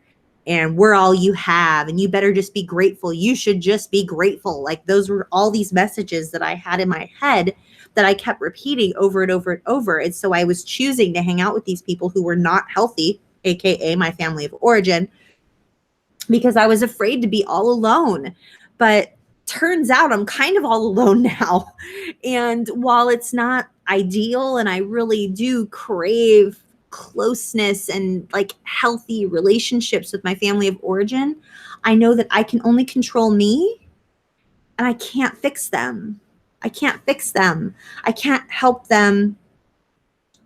and we're all you have and you better just be grateful. You should just be grateful. Like those were all these messages that I had in my head that I kept repeating over and over and over. And so I was choosing to hang out with these people who were not healthy, AKA my family of origin, because I was afraid to be all alone. But turns out I'm kind of all alone now. And while it's not ideal and I really do crave closeness and like healthy relationships with my family of origin, I know that I can only control me and I can't fix them. I can't fix them. I can't help them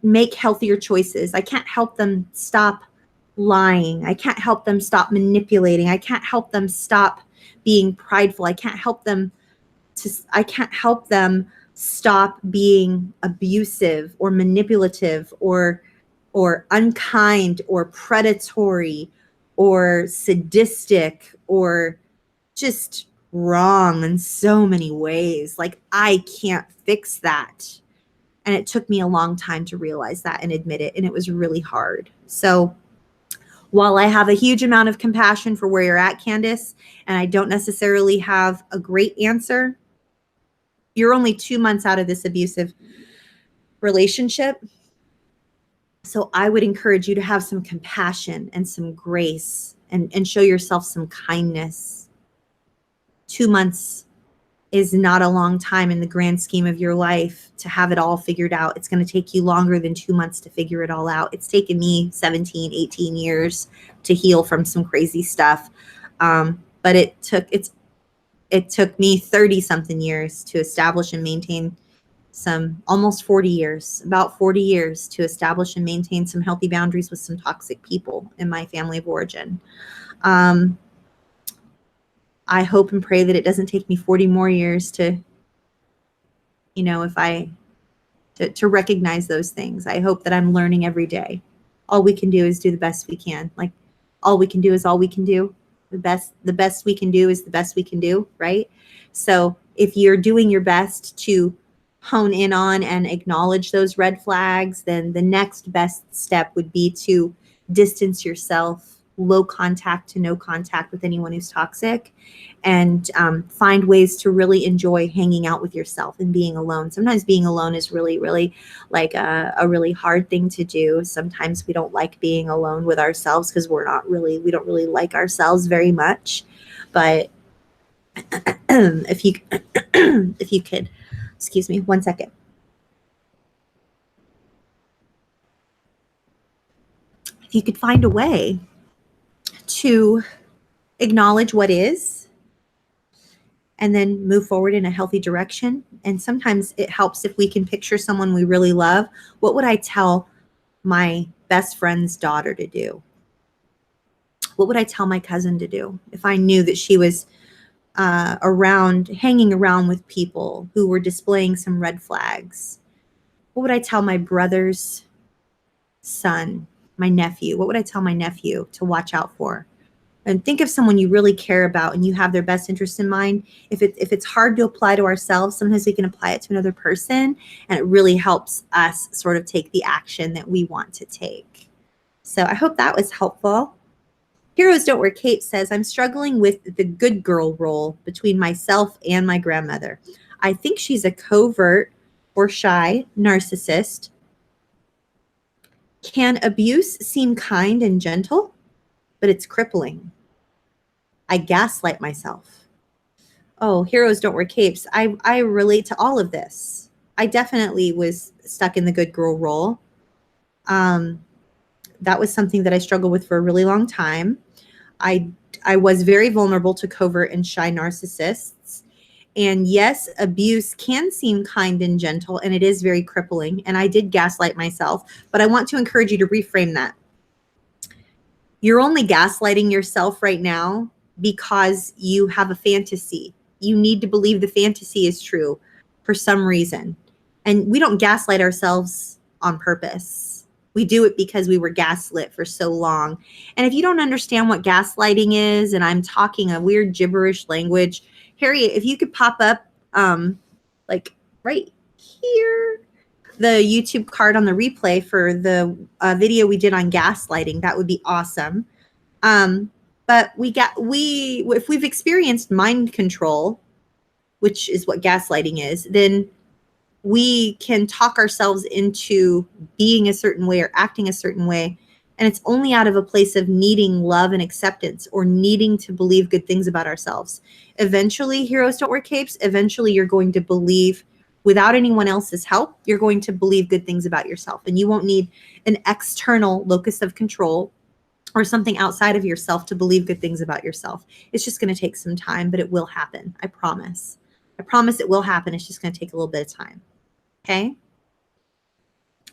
make healthier choices. I can't help them stop lying. I can't help them stop manipulating. I can't help them stop being prideful. I can't help them stop being abusive or manipulative or unkind or predatory or sadistic or just wrong in so many ways. Like I can't fix that. And it took me a long time to realize that and admit it. And it was really hard. So while I have a huge amount of compassion for where you're at, Candace, and I don't necessarily have a great answer, you're only 2 months out of this abusive relationship. So I would encourage you to have some compassion and some grace and show yourself some kindness. 2 months is not a long time in the grand scheme of your life to have it all figured out. It's going to take you longer than 2 months to figure it all out. It's taken me 17, 18 years to heal from some crazy stuff. But it took me 30 something years to establish and maintain almost 40 years, about 40 years to establish and maintain some healthy boundaries with some toxic people in my family of origin. I hope and pray that it doesn't take me 40 more years to recognize those things. I hope that I'm learning every day. All we can do is do the best we can. Like all we can do is all we can do. The best we can do is the best we can do, right? So if you're doing your best to hone in on and acknowledge those red flags, then the next best step would be to distance yourself, low contact to no contact with anyone who's toxic, and find ways to really enjoy hanging out with yourself and being alone. Sometimes being alone is really, really like a really hard thing to do. Sometimes we don't like being alone with ourselves because we don't really like ourselves very much. But if you if you could, excuse me, one second. If you could find a way to acknowledge what is and then move forward in a healthy direction. And sometimes it helps if we can picture someone we really love. What would I tell my best friend's daughter to do? What would I tell my cousin to do if I knew that she was hanging around with people who were displaying some red flags? What would I tell my brother's son, my nephew? What would I tell my nephew to watch out for? And think of someone you really care about and you have their best interest in mind. If it's hard to apply to ourselves, sometimes we can apply it to another person, and it really helps us sort of take the action that we want to take. So I hope that was helpful. Heroes Don't Wear Capes says, I'm struggling with the good girl role between myself and my grandmother. I think she's a covert or shy narcissist. Can abuse seem kind and gentle? But it's crippling. I gaslight myself. Oh, heroes don't wear capes. I relate to all of this. I definitely was stuck in the good girl role. That was something that I struggled with for a really long time. I was very vulnerable to covert and shy narcissists. And yes, abuse can seem kind and gentle, and it is very crippling. And I did gaslight myself, but I want to encourage you to reframe that. You're only gaslighting yourself right now because you have a fantasy. You need to believe the fantasy is true for some reason. And we don't gaslight ourselves on purpose. We do it because we were gaslit for so long. And if you don't understand what gaslighting is, and I'm talking a weird gibberish language, Harriet, if you could pop up like right here, the YouTube card on the replay for the video we did on gaslighting, that would be awesome. But if we've experienced mind control, which is what gaslighting is, then we can talk ourselves into being a certain way or acting a certain way. And it's only out of a place of needing love and acceptance or needing to believe good things about ourselves. Eventually, heroes don't wear capes. Eventually, you're going to believe, without anyone else's help, you're going to believe good things about yourself. And you won't need an external locus of control or something outside of yourself to believe good things about yourself. It's just going to take some time, but it will happen. I promise. I promise it will happen. It's just going to take a little bit of time. Okay?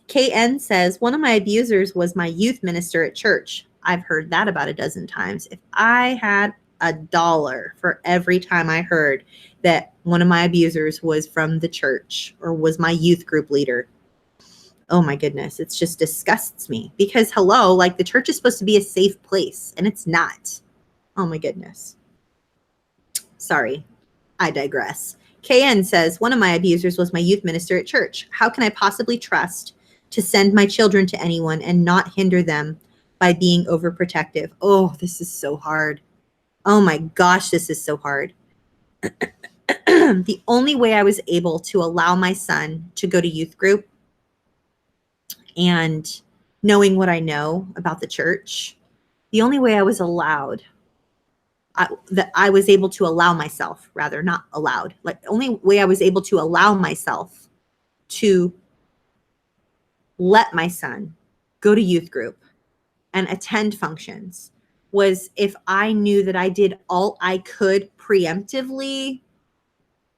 KN says, one of my abusers was my youth minister at church. I've heard that about a dozen times. If I had $1 for every time I heard that one of my abusers was from the church or was my youth group leader, oh my goodness, it just disgusts me. Because hello, like the church is supposed to be a safe place, and it's not. Oh my goodness. Sorry, I digress. KN says, one of my abusers was my youth minister at church. How can I possibly trust to send my children to anyone and not hinder them by being overprotective? Oh, this is so hard. Oh my gosh, this is so hard. The only way I was able to allow my son to go to youth group, and knowing what I know about the church, the only way I was allowed, that I was able to allow myself, rather, not allowed, like the only way I was able to allow myself to let my son go to youth group and attend functions was if I knew that I did all I could preemptively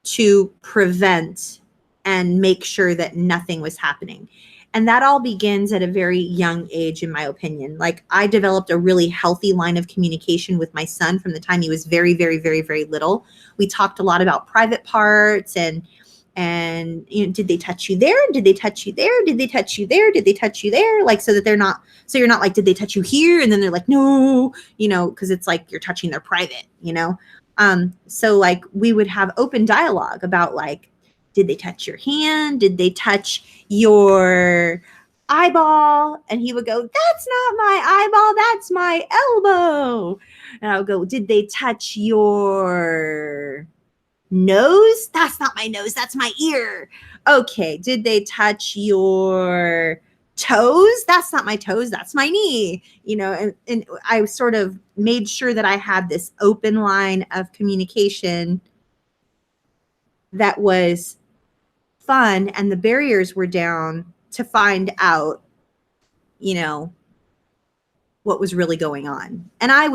to prevent and make sure that nothing was happening. And that all begins at a very young age, in my opinion. Like, I developed a really healthy line of communication with my son from the time he was very, very, very, very little. We talked a lot about private parts, and And, did they touch you there? Did they touch you there? Did they touch you there? Did they touch you there? Like, so that you're not like, did they touch you here? And then they're like, no, because it's like you're touching their private, so like we would have open dialogue about like, did they touch your hand? Did they touch your eyeball? And he would go, that's not my eyeball, that's my elbow. And I would go, did they touch your nose? That's not my nose, that's my ear. Okay, did they touch your toes? That's not my toes, that's my knee. And I sort of made sure that I had this open line of communication that was fun, and the barriers were down to find out, what was really going on. And I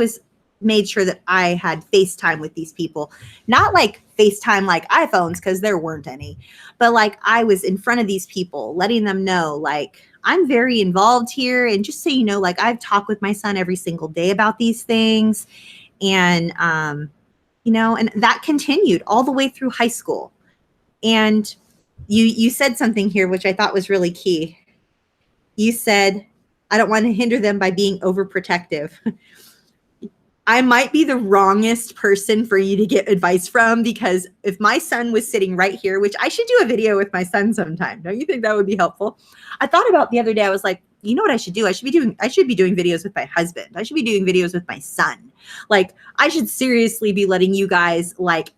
made sure that I had FaceTime with these people, not like FaceTime like iPhones, because there weren't any, but like I was in front of these people, letting them know, like, I'm very involved here. And just so you know, like, I've talked with my son every single day about these things. And, and that continued all the way through high school. And you said something here, which I thought was really key. You said, I don't want to hinder them by being overprotective. I might be the wrongest person for you to get advice from, because if my son was sitting right here, which I should do a video with my son sometime. Don't you think that would be helpful? I thought about the other day, I was like, you know what I should do? I should be doing videos with my husband. I should be doing videos with my son. Like, I should seriously be letting you guys like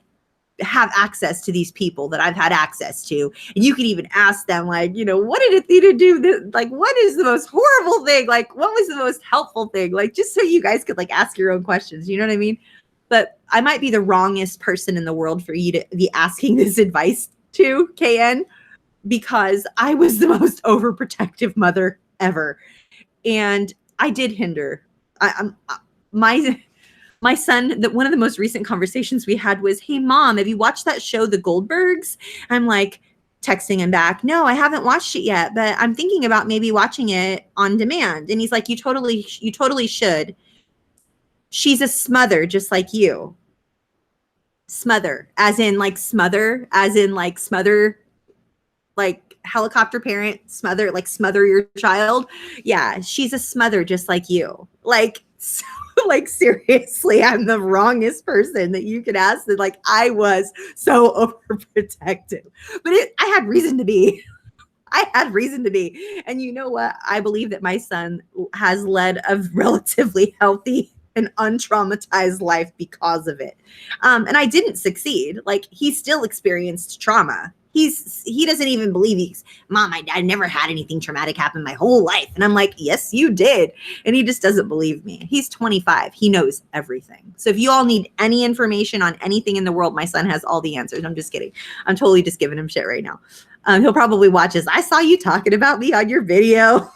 have access to these people that I've had access to. And you can even ask them, like, what did Athena do? Like, what is the most horrible thing? Like, what was the most helpful thing? Like, just so you guys could like ask your own questions. You know what I mean? But I might be the wrongest person in the world for you to be asking this advice to, KN, because I was the most overprotective mother ever. And I did hinder. My son, one of the most recent conversations we had was, hey, Mom, have you watched that show, The Goldbergs? I'm like texting him back, no, I haven't watched it yet, but I'm thinking about maybe watching it on demand. And he's like, you totally should. She's a smother, just like you. Smother, as in like smother, like helicopter parent, smother, like smother your child. Yeah, she's a smother, just like you. Like, so, like, seriously, I'm the wrongest person that you could ask. That, like, I was so overprotective, but I had reason to be. And you know what? I believe that my son has led a relatively healthy and untraumatized life because of it. And I didn't succeed. Like, he still experienced trauma. He doesn't even believe Mom, I never had anything traumatic happen my whole life. And I'm like, yes, you did. And he just doesn't believe me. He's 25. He knows everything. So if you all need any information on anything in the world, my son has all the answers. I'm just kidding. I'm totally just giving him shit right now. He'll probably watch this. I saw you talking about me on your video.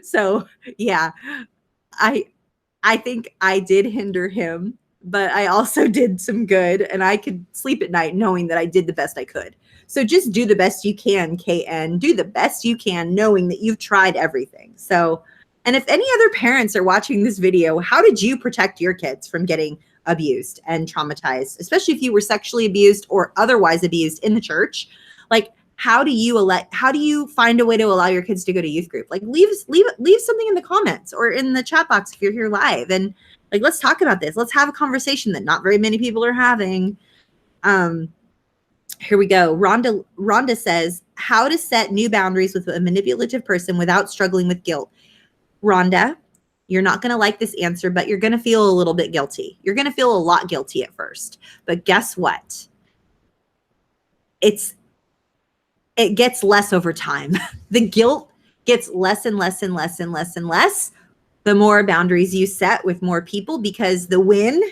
So yeah, I think I did hinder him, but I also did some good, and I could sleep at night knowing that I did the best I could. So just do the best you can, KN. Do the best you can, knowing that you've tried everything. So, and if any other parents are watching this video, how did you protect your kids from getting abused and traumatized, especially if you were sexually abused or otherwise abused in the church? Like, how do you find a way to allow your kids to go to youth group? Like, leave something in the comments or in the chat box if you're here live, and like, let's talk about this. Let's have a conversation that not very many people are having. Here we go. Rhonda says, how to set new boundaries with a manipulative person without struggling with guilt. Rhonda, you're not going to like this answer, but you're going to feel a little bit guilty. You're going to feel a lot guilty at first. But guess what? It gets less over time. The guilt gets less and less and less and less and less the more boundaries you set with more people, because the win,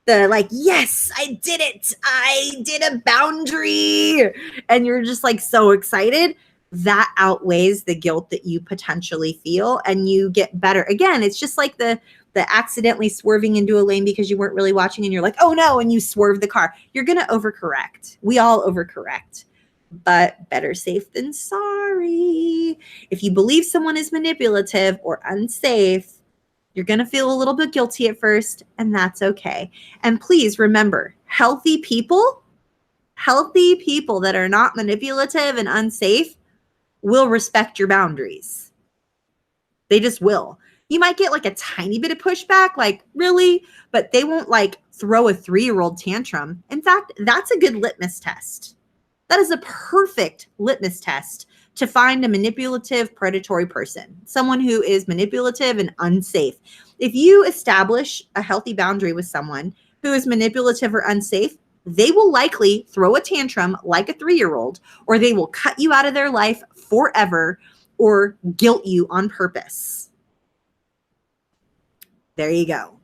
the like, yes, I did it. I did a boundary. And you're just like so excited. That outweighs the guilt that you potentially feel, and you get better. Again, it's just like the accidentally swerving into a lane because you weren't really watching and you're like, oh no, and you swerve the car. You're going to overcorrect. We all overcorrect. But better safe than sorry. If you believe someone is manipulative or unsafe, you're going to feel a little bit guilty at first, and that's okay. And please remember, healthy people Healthy people that are not manipulative and unsafe will respect your boundaries. They just will. You might get like a tiny bit of pushback, like, really? But they won't like throw a 3-year-old tantrum. In fact, that's a good litmus test. That is a perfect litmus test to find a manipulative, predatory person, someone who is manipulative and unsafe. If you establish a healthy boundary with someone who is manipulative or unsafe, they will likely throw a tantrum like a 3-year-old, or they will cut you out of their life forever or guilt you on purpose. There you go.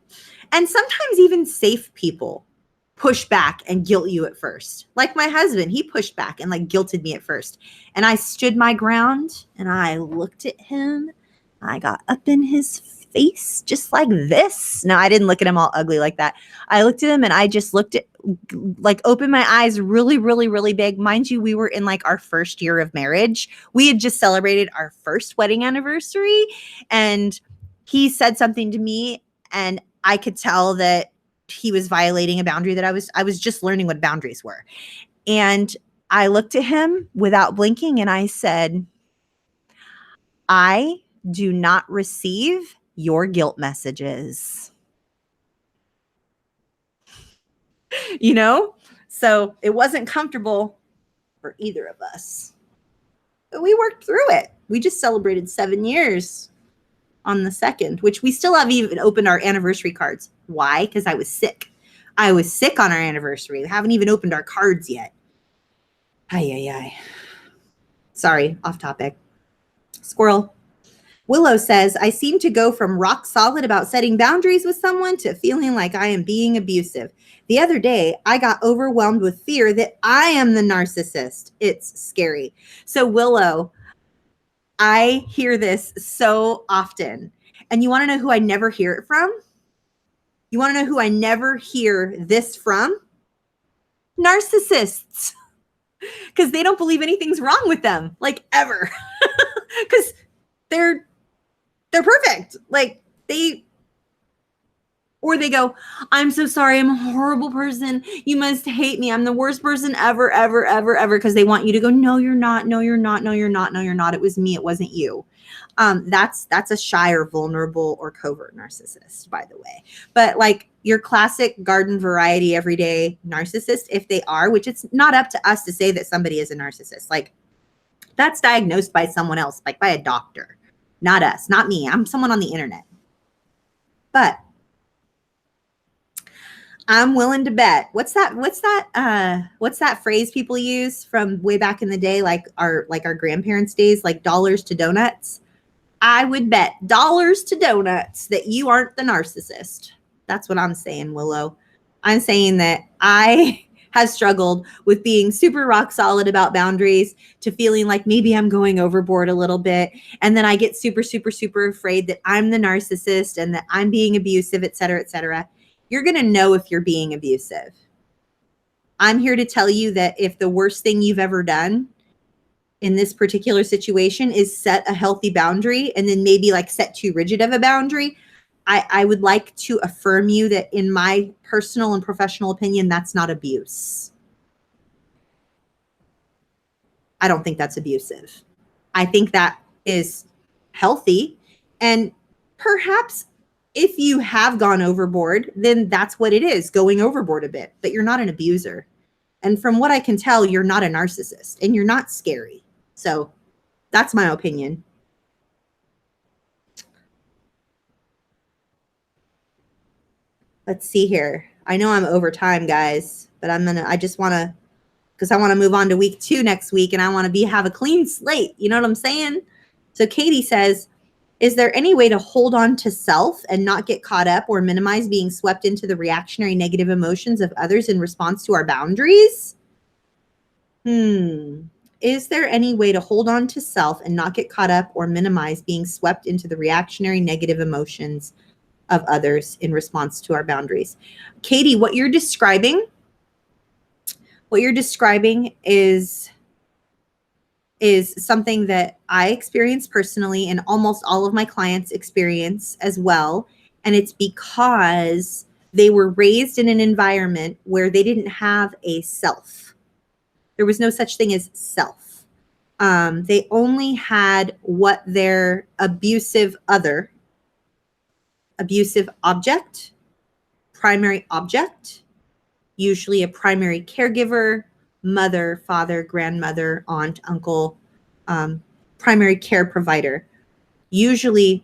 And sometimes even safe people push back and guilt you at first. Like my husband, he pushed back and like guilted me at first. And I stood my ground and I looked at him. I got up in his face just like this. No, I didn't look at him all ugly like that. I looked at him and I just looked at, like, opened my eyes really, really, really big. Mind you, we were in like our first year of marriage. We had just celebrated our first wedding anniversary. And he said something to me and I could tell that he was violating a boundary that I was just learning what boundaries were. And I looked at him without blinking and I said, I do not receive your guilt messages. You know? So it wasn't comfortable for either of us. But we worked through it. We just celebrated 7 years on the 2nd, which we still haven't even opened our anniversary cards. Why? Because I was sick. I was sick on our anniversary. We haven't even opened our cards yet. Ay. Sorry, off topic. Squirrel. Willow says, I seem to go from rock solid about setting boundaries with someone to feeling like I am being abusive. The other day, I got overwhelmed with fear that I am the narcissist. It's scary. So Willow, I hear this so often. And you want to know who I never hear it from? You want to know who I never hear this from? Narcissists. Because they don't believe anything's wrong with them, like, ever. Because they're perfect. Like, they go, I'm so sorry. I'm a horrible person. You must hate me. I'm the worst person ever, ever, ever, ever. Because they want you to go, no, you're not. No, you're not. No, you're not. No, you're not. It was me. It wasn't you. That's a shy or vulnerable or covert narcissist, by the way. But like your classic garden variety everyday narcissist, if they are, which it's not up to us to say that somebody is a narcissist. Like, that's diagnosed by someone else, like by a doctor, not us, not me. I'm someone on the internet. But I'm willing to bet. What's that phrase people use from way back in the day, like our grandparents' days, like dollars to donuts? I would bet dollars to donuts that you aren't the narcissist. That's what I'm saying, Willow. I'm saying that I have struggled with being super rock solid about boundaries to feeling like maybe I'm going overboard a little bit. And then I get super, super, super afraid that I'm the narcissist and that I'm being abusive, et cetera, et cetera. You're going to know if you're being abusive. I'm here to tell you that if the worst thing you've ever done in this particular situation is set a healthy boundary and then maybe like set too rigid of a boundary, I would like to affirm you that in my personal and professional opinion, that's not abuse. I don't think that's abusive. I think that is healthy. And perhaps if you have gone overboard, then that's what it is, going overboard a bit, but you're not an abuser. And from what I can tell, you're not a narcissist and you're not scary. So that's my opinion. Let's see here. I know I'm over time, guys, but I just want to, because I want to move on to week 2 next week and I want to have a clean slate. You know what I'm saying? So Katie says, is there any way to hold on to self and not get caught up or minimize being swept into the reactionary negative emotions of others in response to our boundaries? Is there any way to hold on to self and not get caught up or minimize being swept into the reactionary negative emotions of others in response to our boundaries? Katie, what you're describing is something that I experience personally and almost all of my clients experience as well. And it's because they were raised in an environment where they didn't have a self. There was no such thing as self. They only had what their abusive object, primary object, usually a primary caregiver, mother, father, grandmother, aunt, uncle, primary care provider. Usually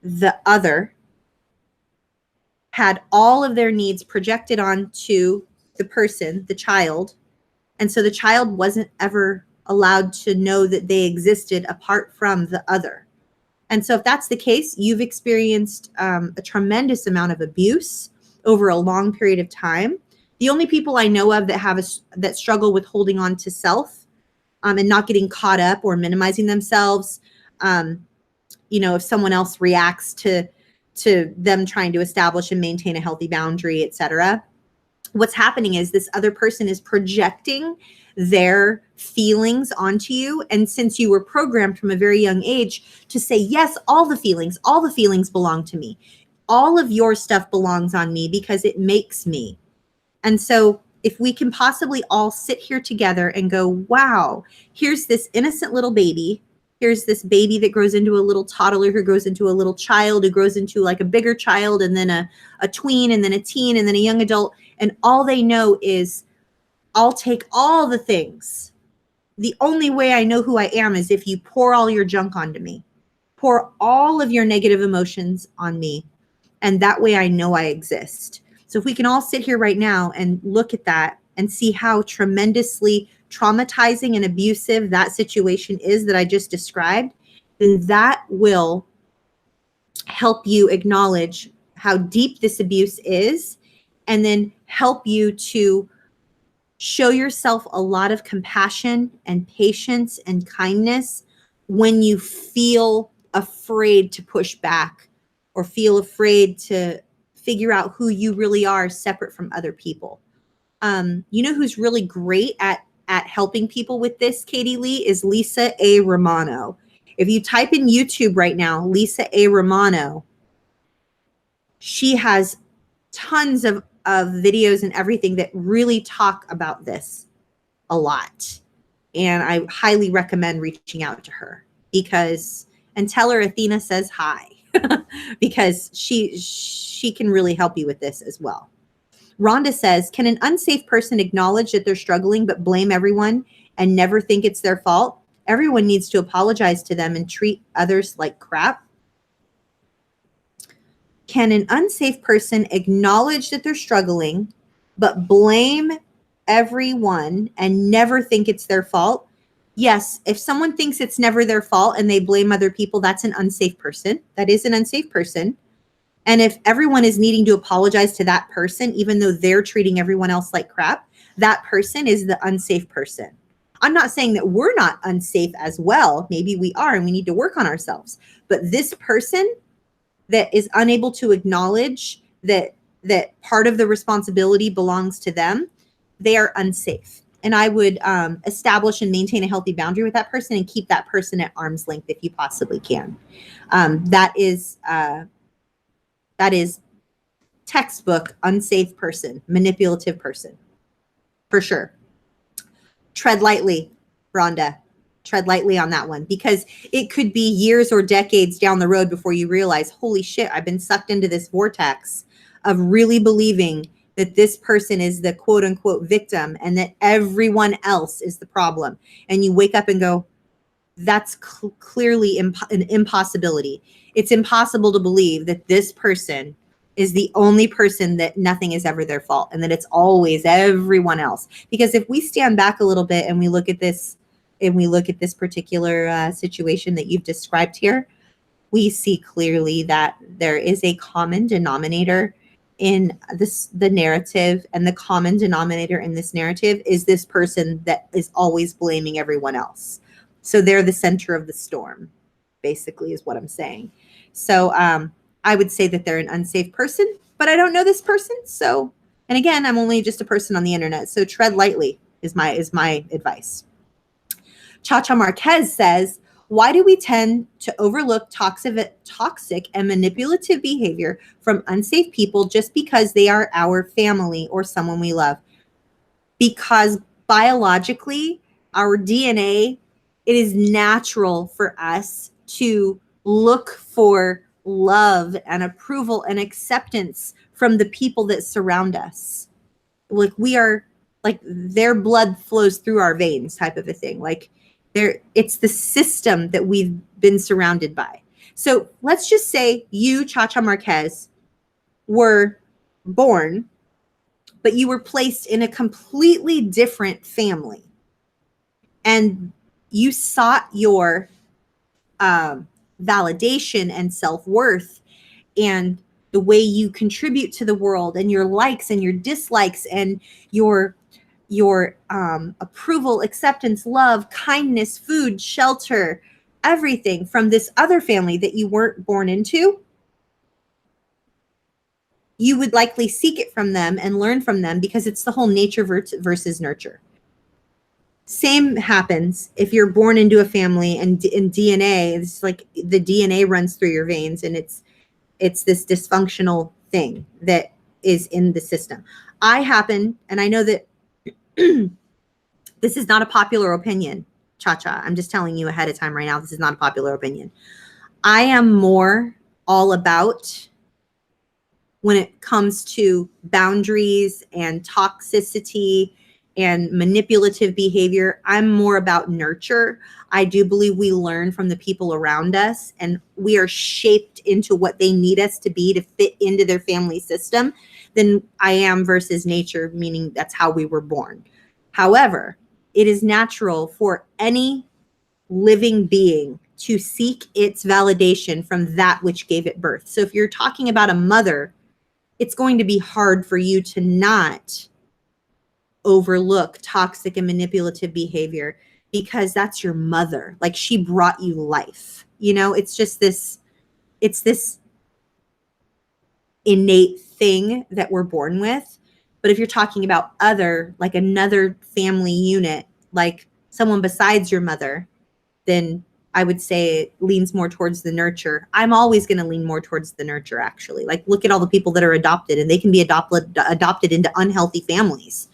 the other had all of their needs projected onto the person, the child. And so the child wasn't ever allowed to know that they existed apart from the other. And so if that's the case, you've experienced a tremendous amount of abuse over a long period of time. The only people I know of that struggle with holding on to self and not getting caught up or minimizing themselves, if someone else reacts to them trying to establish and maintain a healthy boundary, etc., what's happening is this other person is projecting their feelings onto you. And since you were programmed from a very young age to say, yes, all the feelings belong to me. All of your stuff belongs on me because it makes me. And so if we can possibly all sit here together and go, wow, here's this innocent little baby. Here's this baby that grows into a little toddler, who grows into a little child, who grows into like a bigger child, and then a tween, and then a teen, and then a young adult. And all they know is, I'll take all the things. The only way I know who I am is if you pour all your junk onto me, pour all of your negative emotions on me. And that way I know I exist. So if we can all sit here right now and look at that and see how tremendously traumatizing and abusive that situation is that I just described, then that will help you acknowledge how deep this abuse is, and then help you to show yourself a lot of compassion and patience and kindness when you feel afraid to push back or feel afraid to figure out who you really are separate from other people. You know who's really great at helping people with this, Katie Lee, is Lisa A. Romano. If you type in YouTube right now, Lisa A. Romano, she has tons of videos and everything that really talk about this a lot. And I highly recommend reaching out to her and tell her Athena says hi, because she can really help you with this as well. Rhonda says, can an unsafe person acknowledge that they're struggling but blame everyone and never think it's their fault? Everyone needs to apologize to them and treat others like crap. Can an unsafe person acknowledge that they're struggling but blame everyone and never think it's their fault? Yes, if someone thinks it's never their fault and they blame other people, that's an unsafe person. That is an unsafe person. And if everyone is needing to apologize to that person, even though they're treating everyone else like crap, that person is the unsafe person. I'm not saying that we're not unsafe as well. Maybe we are, and we need to work on ourselves. But this person that is unable to acknowledge that part of the responsibility belongs to them, they are unsafe. And I would establish and maintain a healthy boundary with that person and keep that person at arm's length if you possibly can. That is textbook unsafe person, manipulative person, for sure. Tread lightly, Rhonda. Tread lightly on that one, because it could be years or decades down the road before you realize, holy shit, I've been sucked into this vortex of really believing that this person is the quote unquote victim and that everyone else is the problem. And you wake up and go, that's clearly an impossibility. It's impossible to believe that this person is the only person that nothing is ever their fault and that it's always everyone else. Because if we stand back a little bit and we look at this particular situation that you've described here, we see clearly that there is a common denominator in the narrative, and the common denominator in this narrative is this person that is always blaming everyone else. So they're the center of the storm, basically, is what I'm saying. So I would say that they're an unsafe person, but I don't know this person. So, and again, I'm only just a person on the internet. So tread lightly is my advice. Cha-Cha Marquez says, why do we tend to overlook toxic and manipulative behavior from unsafe people just because they are our family or someone we love? Because biologically, our DNA, it is natural for us to look for love and approval and acceptance from the people that surround us. Like we are, like their blood flows through our veins type of a thing. Like it's the system that we've been surrounded by. So let's just say you, Cha-Cha Marquez, were born, but you were placed in a completely different family. And you sought your validation and self-worth and the way you contribute to the world and your likes and your dislikes and your approval, acceptance, love, kindness, food, shelter, everything from this other family that you weren't born into, you would likely seek it from them and learn from them because it's the whole nature versus nurture. Same happens if you're born into a family and in DNA, it's like the DNA runs through your veins and it's this dysfunctional thing that is in the system. I happen, and I know that this is not a popular opinion, Cha-Cha. I'm just telling you ahead of time right now, this is not a popular opinion. I am more all about, when it comes to boundaries and toxicity and manipulative behavior, I'm more about nurture. I do believe we learn from the people around us and we are shaped into what they need us to be to fit into their family system than I am versus nature, meaning that's how we were born. However, it is natural for any living being to seek its validation from that which gave it birth. So if you're talking about a mother, it's going to be hard for you to not overlook toxic and manipulative behavior because that's your mother. Like she brought you life. You know, it's just this, it's this innate thing that we're born with. But if you're talking about other, like another family unit, like someone besides your mother, then I would say it leans more towards the nurture. I'm always going to lean more towards the nurture, actually. Like look at all the people that are adopted and they can be adopted into unhealthy families.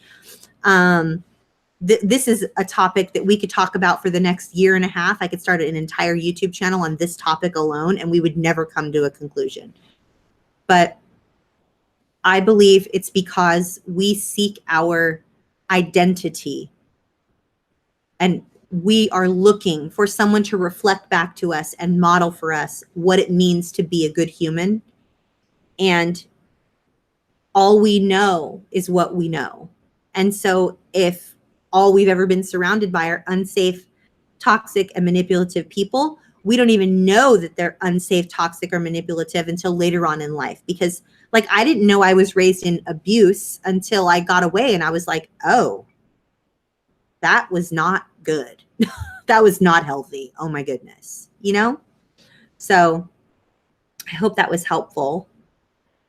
This is a topic that we could talk about for the next year and a half. I could start an entire YouTube channel on this topic alone and we would never come to a conclusion. But I believe it's because we seek our identity and we are looking for someone to reflect back to us and model for us what it means to be a good human. And all we know is what we know. And so if all we've ever been surrounded by are unsafe, toxic, and manipulative people, we don't even know that they're unsafe, toxic, or manipulative until later on in life. Because like, I didn't know I was raised in abuse until I got away and I was like, oh, that was not good. That was not healthy. Oh my goodness. You know? So I hope that was helpful.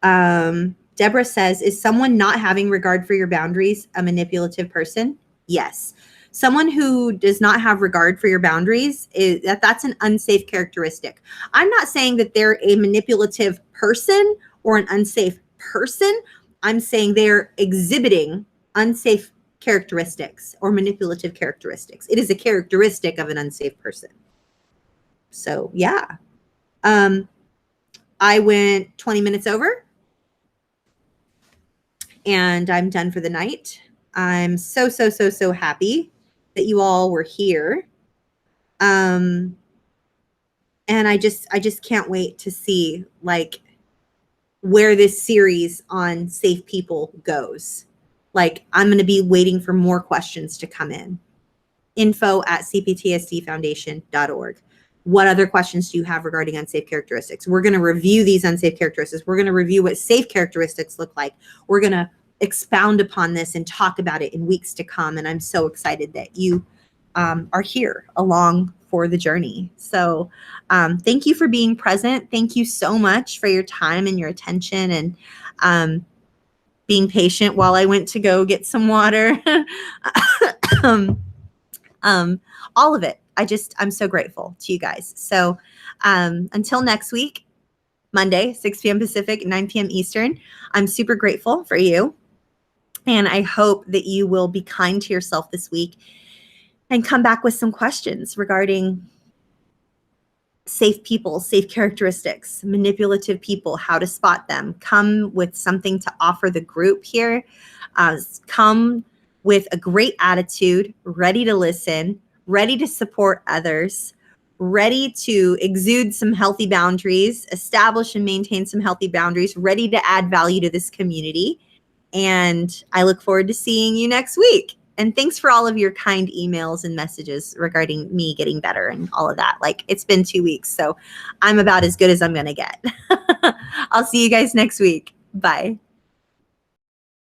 Deborah says, is someone not having regard for your boundaries a manipulative person? Yes. Someone who does not have regard for your boundaries, that's an unsafe characteristic. I'm not saying that they're a manipulative person or an unsafe person. I'm saying they're exhibiting unsafe characteristics or manipulative characteristics. It is a characteristic of an unsafe person. So yeah. I went 20 minutes over and I'm done for the night. I'm so happy that you all were here. And I just can't wait to see like where this series on safe people goes. Like I'm going to be waiting for more questions to come in. info@cptsdfoundation.org. What other questions do you have regarding unsafe characteristics? We're going to review these unsafe characteristics. We're going to review what safe characteristics look like. We're going to expound upon this and talk about it in weeks to come. And I'm so excited that you are here along for the journey. So thank you for being present. Thank you so much for your time and your attention and being patient while I went to go get some water. All of it. I'm so grateful to you guys. So until next week, Monday, 6 p.m. Pacific, 9 p.m. Eastern, I'm super grateful for you. And I hope that you will be kind to yourself this week and come back with some questions regarding safe people, safe characteristics, manipulative people, how to spot them. Come with something to offer the group here. Come with a great attitude, ready to listen, ready to support others, ready to exude some healthy boundaries, establish and maintain some healthy boundaries, ready to add value to this community. And I look forward to seeing you next week. And thanks for all of your kind emails and messages regarding me getting better and all of that. Like, it's been 2 weeks, so I'm about as good as I'm going to get. I'll see you guys next week. Bye.